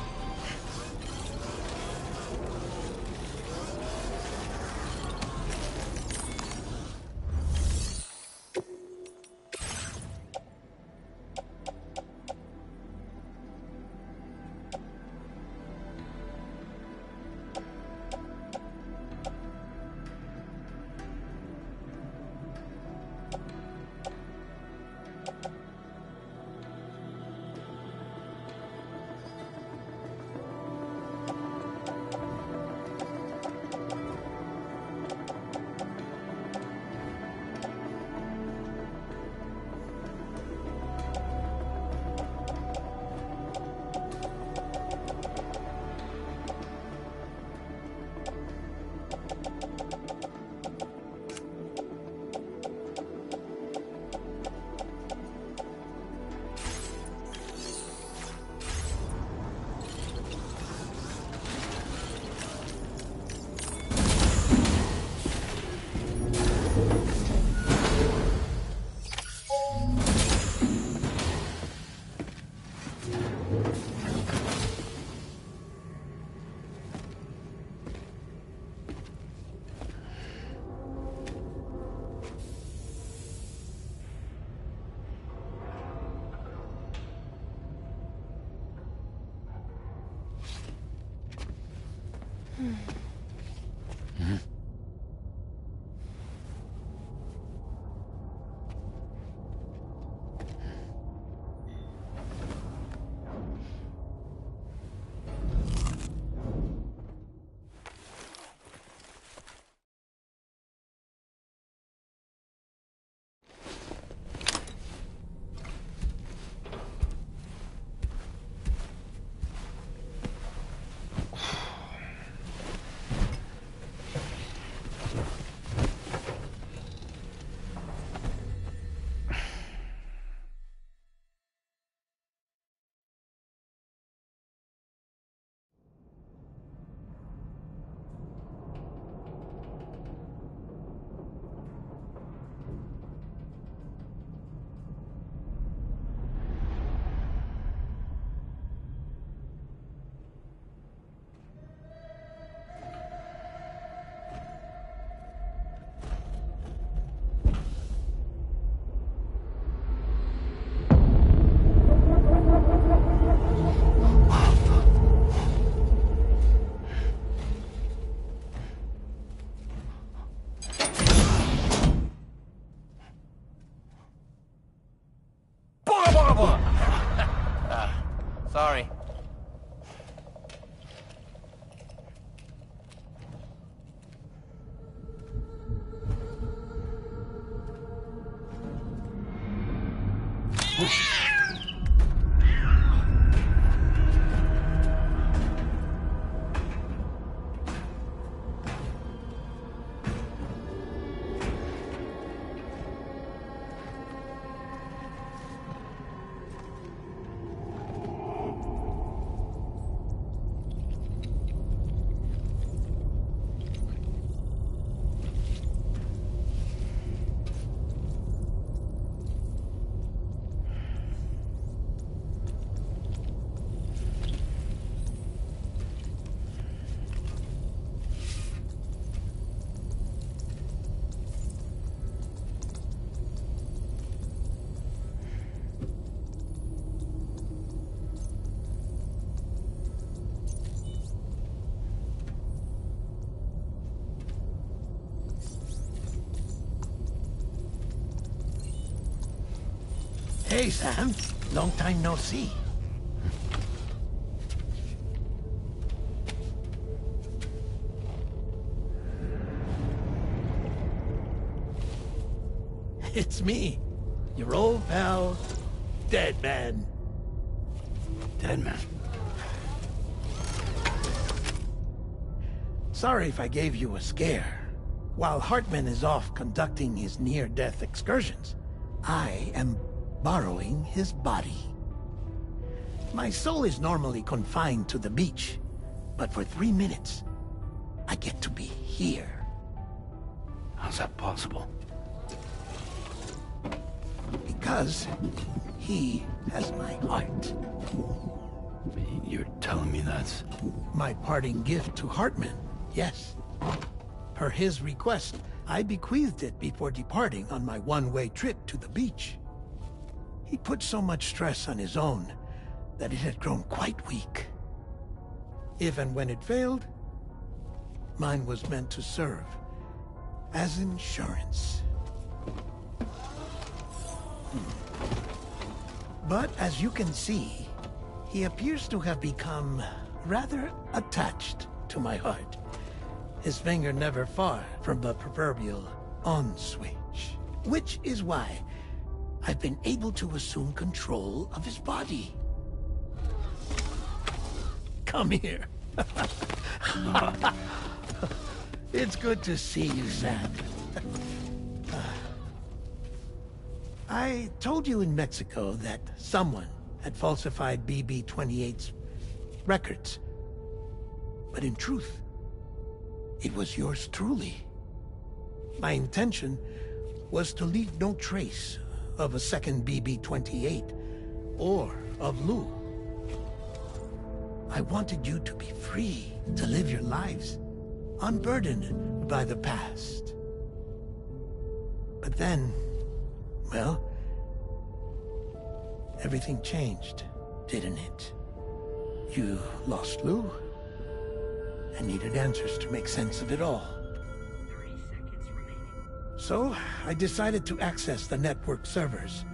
Sorry. Hey, Sam. Long time no see. It's me, your old pal, Dead Man. Dead Man? Sorry if I gave you a scare. While Hartman is off conducting his near-death excursions, I am borrowing his body. My soul is normally confined to the beach, but for 3 minutes, I get to be here. How's that possible? Because he has my heart. You're telling me that's... My parting gift to Hartman, yes. Per his request, I bequeathed it before departing on my one-way trip to the beach. He put so much stress on his own that it had grown quite weak. If and when it failed, mine was meant to serve as insurance. But as you can see, he appears to have become rather attached to my heart. His finger never far from the proverbial on switch. Which is why I've been able to assume control of his body. Come here. It's good to see you, Sam. I told you in Mexico that someone had falsified BB-28's records. But in truth, it was yours truly. My intention was to leave no trace of a second BB-28 or of Lou. I wanted you to be free to live your lives, unburdened by the past. But then, well, everything changed, didn't it? You lost Lou, I needed answers to make sense of it all. So, I decided to access the network servers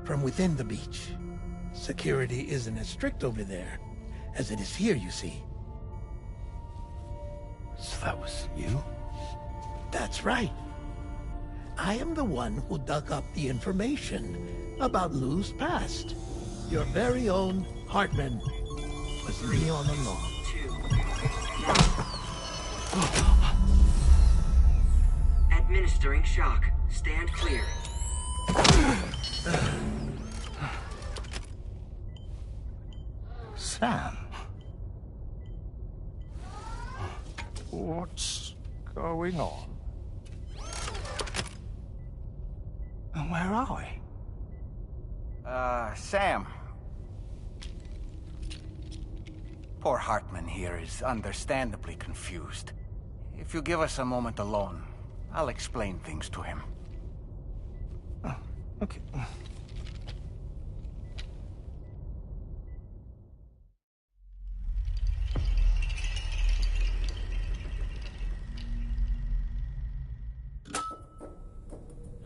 from within the beach. Security isn't as strict over there as it is here, you see. So that was you? That's right. I am the one who dug up the information about Lou's past. Your very own Hartman was me all along. Administering shock. Stand clear. Sam? What's going on? And where are we? Sam. Poor Hartman here is understandably confused. If you give us a moment alone, I'll explain things to him. Oh, okay.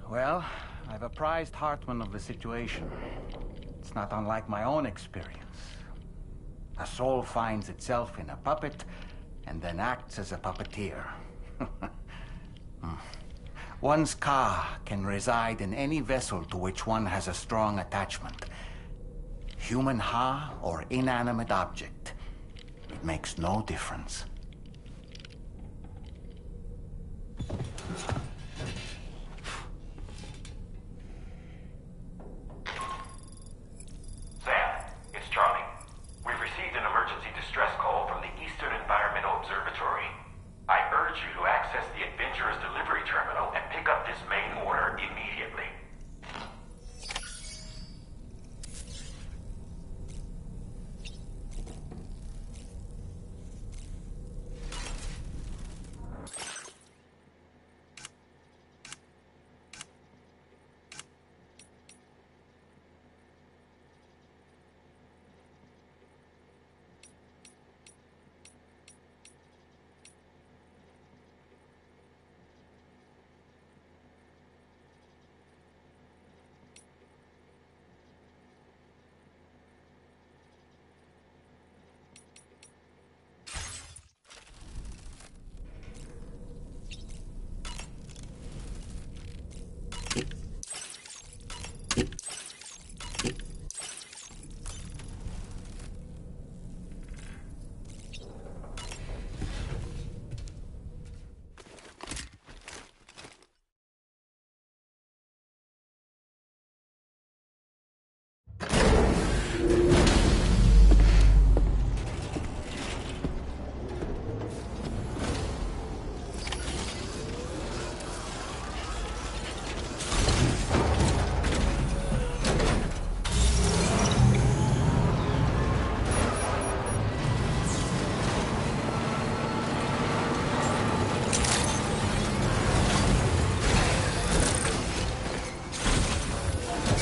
Well, I've apprised Hartman of the situation. It's not unlike my own experience. A soul finds itself in a puppet and then acts as a puppeteer. One's ka can reside in any vessel to which one has a strong attachment. Human ha or inanimate object. It makes no difference. Sam, it's Charlie. We've received an emergency distress call from the Eastern Environmental Observatory. I urge you to access the Adventurer's delivery terminal and pick up this main order immediately.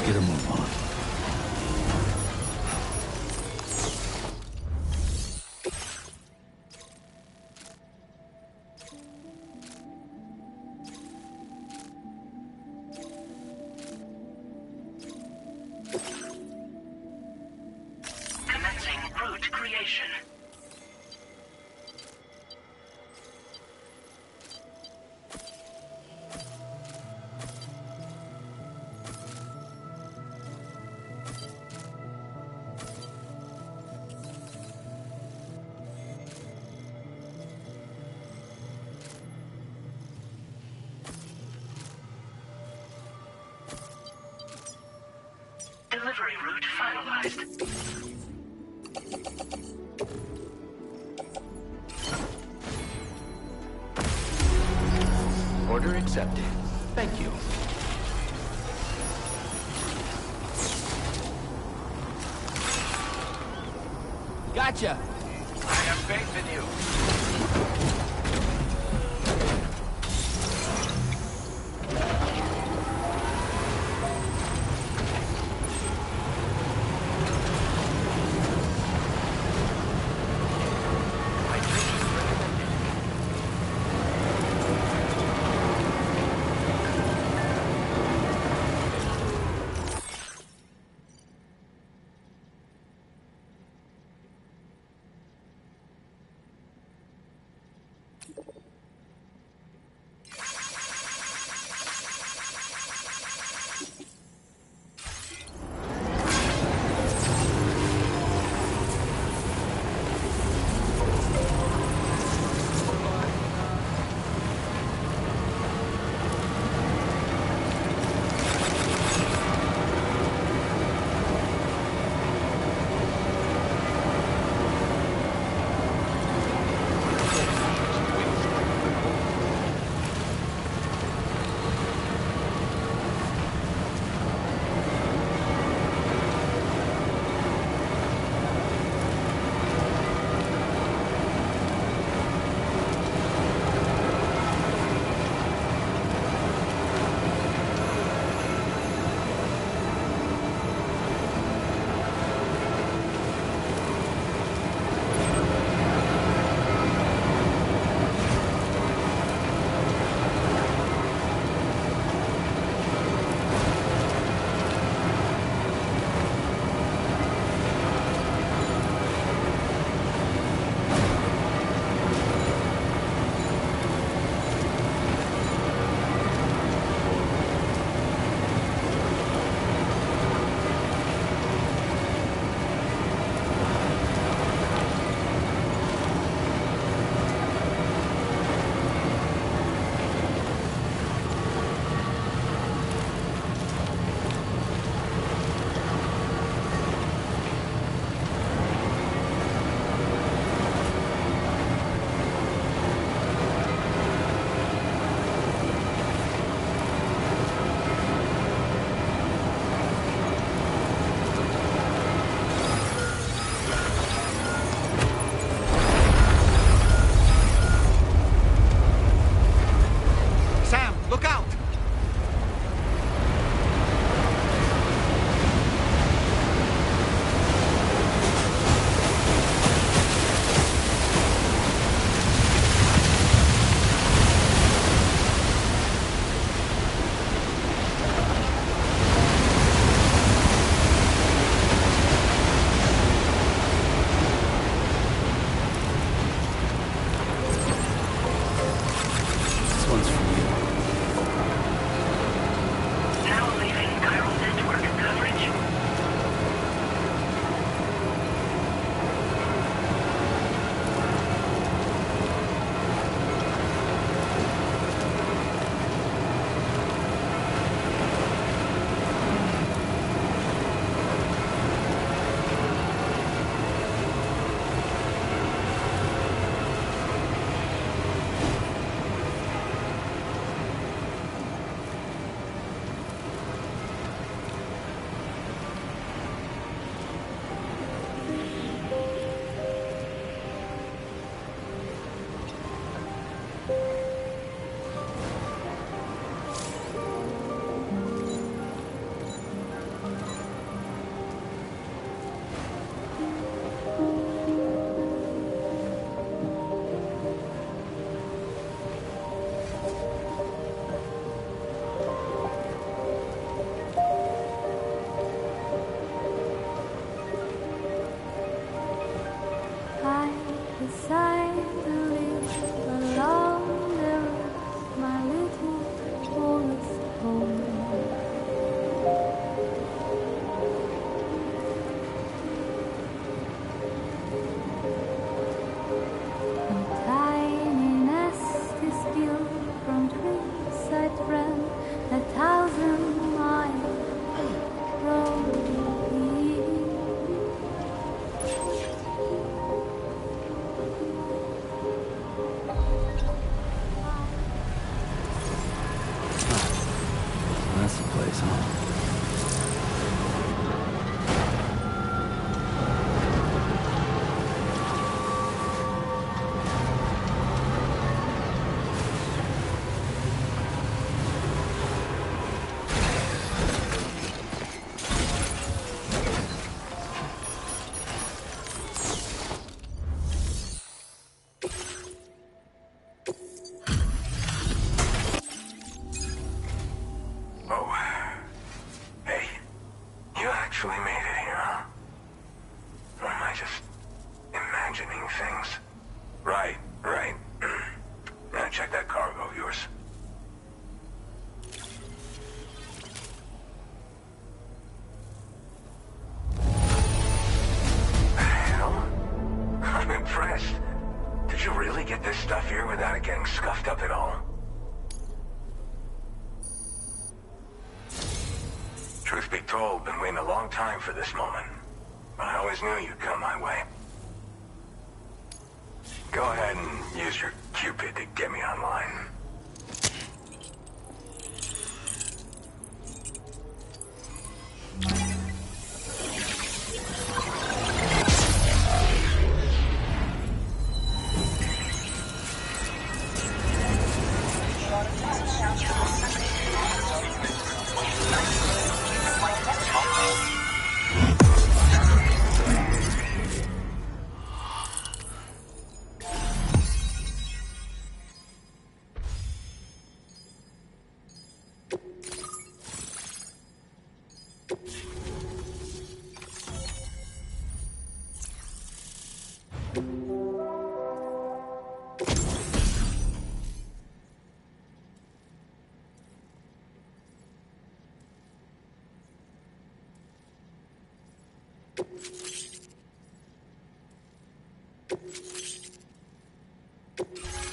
Get a move on. Commencing route creation. Delivery route finalized. Order accepted. Thank you. Gotcha! I have faith in you. decide to live alone. There is my little forest home. A tiny nest is built from trees I ran 1,000 miles from here. That's the place, huh? Oh. Hey, you actually made it here, huh? Or am I just imagining things? Right. Now check that cargo of yours. Hell? I'm impressed. Did you really get this stuff here without it getting scuffed up at all? Truth be told, been waiting a long time for this moment. But I always knew you'd come my way. Go ahead and use your Cupid to get me online.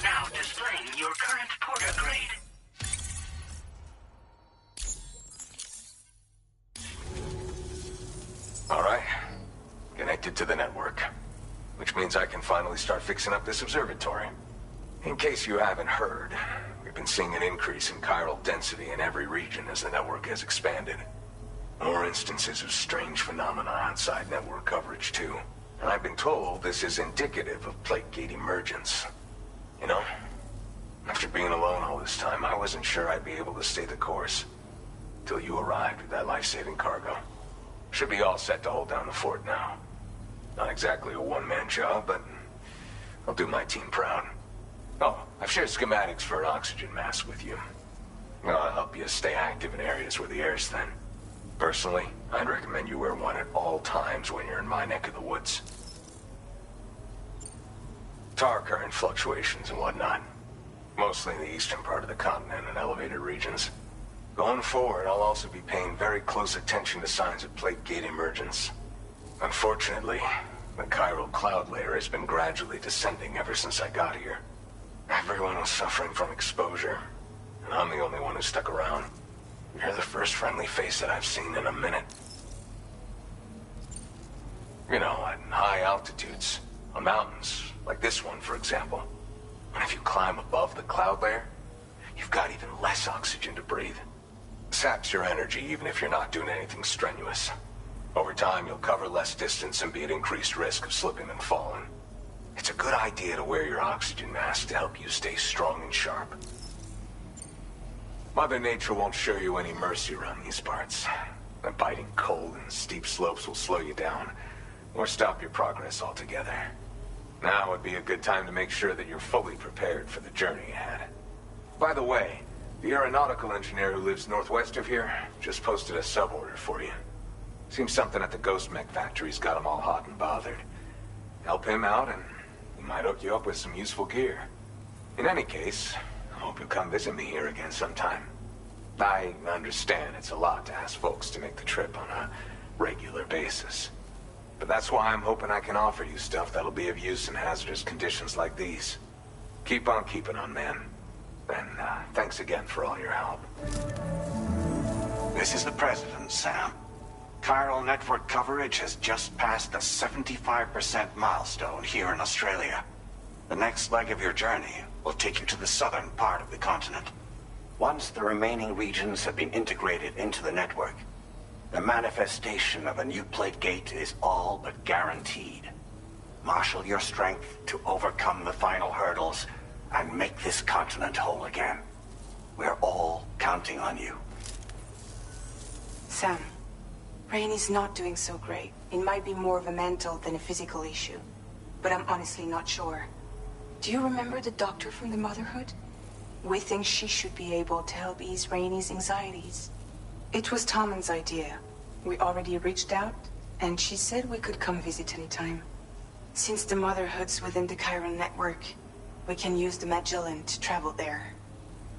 Now displaying your current porter grade. All right. Connected to the network. Which means I can finally start fixing up this observatory. In case you haven't heard, we've been seeing an increase in chiral density in every region as the network has expanded. More instances of strange phenomena outside network coverage, too. And I've been told this is indicative of plate gate emergence. You know, after being alone all this time, I wasn't sure I'd be able to stay the course. Till you arrived with that life-saving cargo. Should be all set to hold down the fort now. Not exactly a one-man job, but I'll do my team proud. Oh, I've shared schematics for an oxygen mask with you. I'll help you stay active in areas where the air's thin. Personally, I'd recommend you wear one at all times when you're in my neck of the woods. Tar current fluctuations and whatnot. Mostly in the eastern part of the continent and elevated regions. Going forward, I'll also be paying very close attention to signs of plate gate emergence. Unfortunately, the chiral cloud layer has been gradually descending ever since I got here. Everyone was suffering from exposure, and I'm the only one who stuck around. You're the first friendly face that I've seen in a minute. You know, at high altitudes, on mountains, like this one, for example. And if you climb above the cloud layer, you've got even less oxygen to breathe. Saps your energy even if you're not doing anything strenuous. Over time, you'll cover less distance and be at increased risk of slipping and falling. It's a good idea to wear your oxygen mask to help you stay strong and sharp. Mother Nature won't show you any mercy around these parts. The biting cold and steep slopes will slow you down, or stop your progress altogether. Now would be a good time to make sure that you're fully prepared for the journey ahead. By the way, the aeronautical engineer who lives northwest of here just posted a sub-order for you. Seems something at the Ghost Mech factory's got him all hot and bothered. Help him out and Might hook you up with some useful gear. In any case, I hope you'll come visit me here again sometime. I understand it's a lot to ask folks to make the trip on a regular basis. But that's why I'm hoping I can offer you stuff that'll be of use in hazardous conditions like these. Keep on keeping on, man. And thanks again for all your help. This is the President, Sam. Chiral network coverage has just passed the 75% milestone here in Australia. The next leg of your journey will take you to the southern part of the continent. Once the remaining regions have been integrated into the network, the manifestation of a new plate gate is all but guaranteed. Marshal your strength to overcome the final hurdles and make this continent whole again. We're all counting on you. Sam, Rainey's not doing so great. It might be more of a mental than a physical issue, but I'm honestly not sure. Do you remember the doctor from the Motherhood? We think she should be able to help ease Rainey's anxieties. It was Tommen's idea. We already reached out, and she said we could come visit anytime. Since the Motherhood's within the Chiron network, we can use the Magellan to travel there.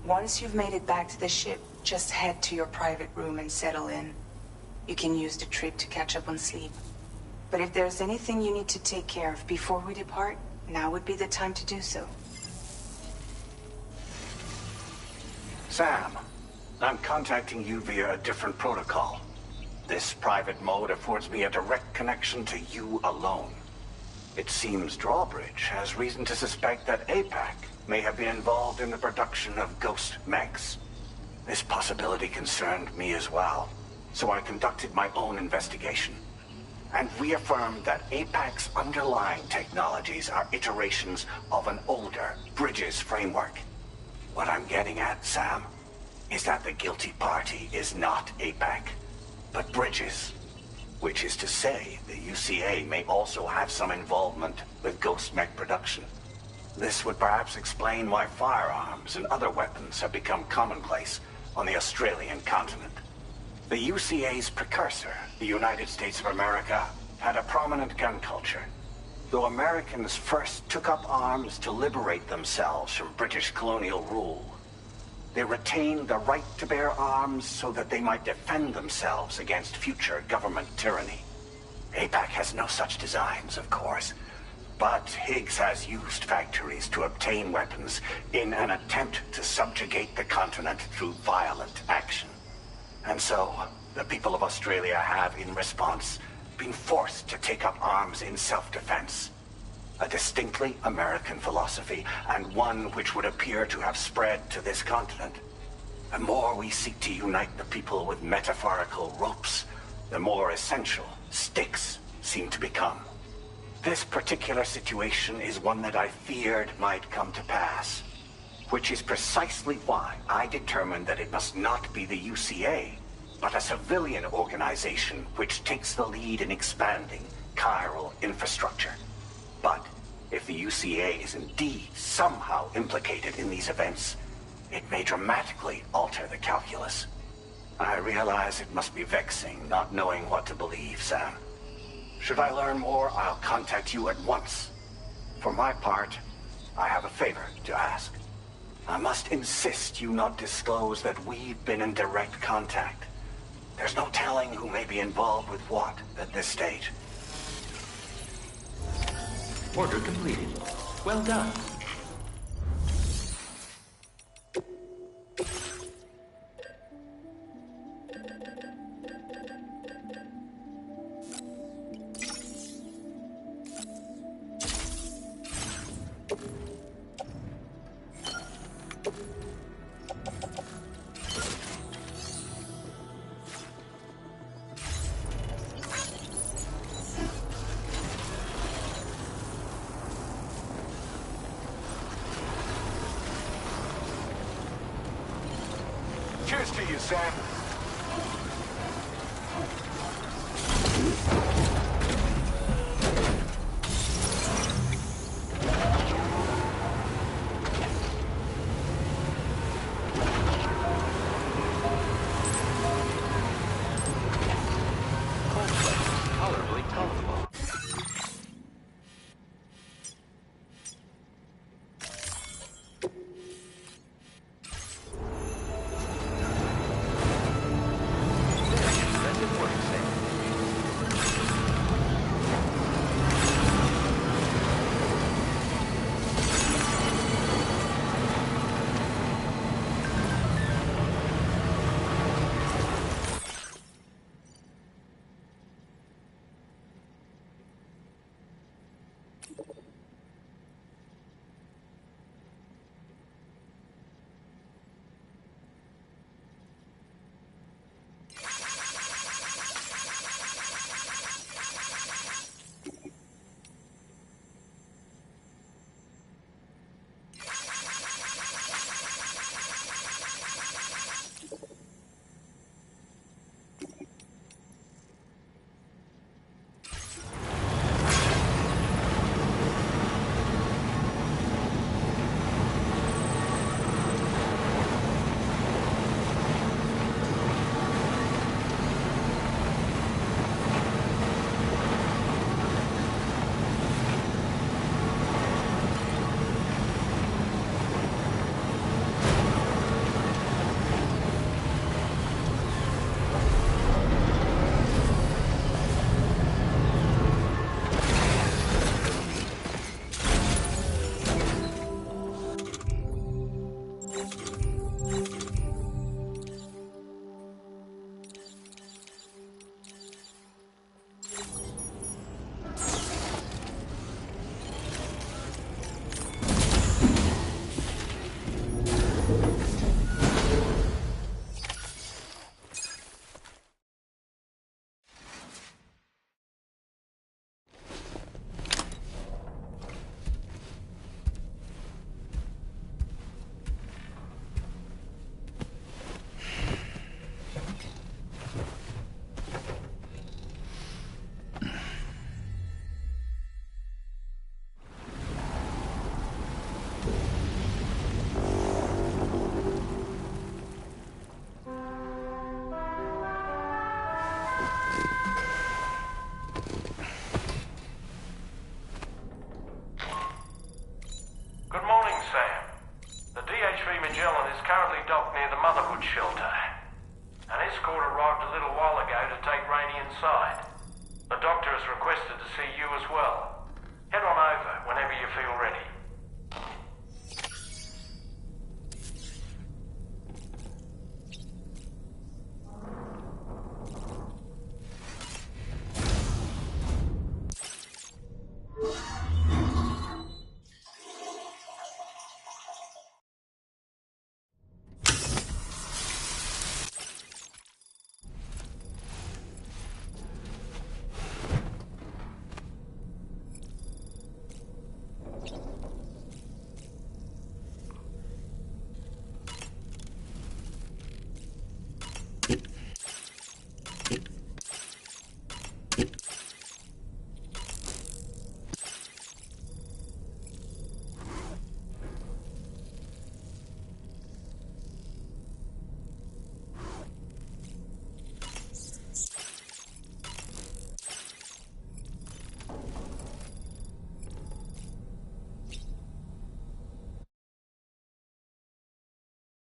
Once you've made it back to the ship, just head to your private room and settle in. You can use the trip to catch up on sleep. But if there's anything you need to take care of before we depart, now would be the time to do so. Sam, I'm contacting you via a different protocol. This private mode affords me a direct connection to you alone. It seems Drawbridge has reason to suspect that APAC may have been involved in the production of ghost mechs. This possibility concerned me as well, so I conducted my own investigation and reaffirmed that APAC's underlying technologies are iterations of an older Bridges framework. What I'm getting at, Sam, is that the guilty party is not APAC, but Bridges. Which is to say, the UCA may also have some involvement with ghost mech production. This would perhaps explain why firearms and other weapons have become commonplace on the Australian continent. The UCA's precursor, the United States of America, had a prominent gun culture. Though Americans first took up arms to liberate themselves from British colonial rule, they retained the right to bear arms so that they might defend themselves against future government tyranny. APAC has no such designs, of course, but Higgs has used factories to obtain weapons in an attempt to subjugate the continent through violent action. And so, the people of Australia have, in response, been forced to take up arms in self-defense. A distinctly American philosophy, and one which would appear to have spread to this continent. The more we seek to unite the people with metaphorical ropes, the more essential sticks seem to become. This particular situation is one that I feared might come to pass, which is precisely why I determined that it must not be the UCA, but a civilian organization which takes the lead in expanding chiral infrastructure. But if the UCA is indeed somehow implicated in these events, it may dramatically alter the calculus. I realize it must be vexing not knowing what to believe, Sam. Should I learn more, I'll contact you at once. For my part, I have a favor to ask. I must insist you not disclose that we've been in direct contact. There's no telling who may be involved with what at this stage. Order completed. Well done. Cheers to you, Sam.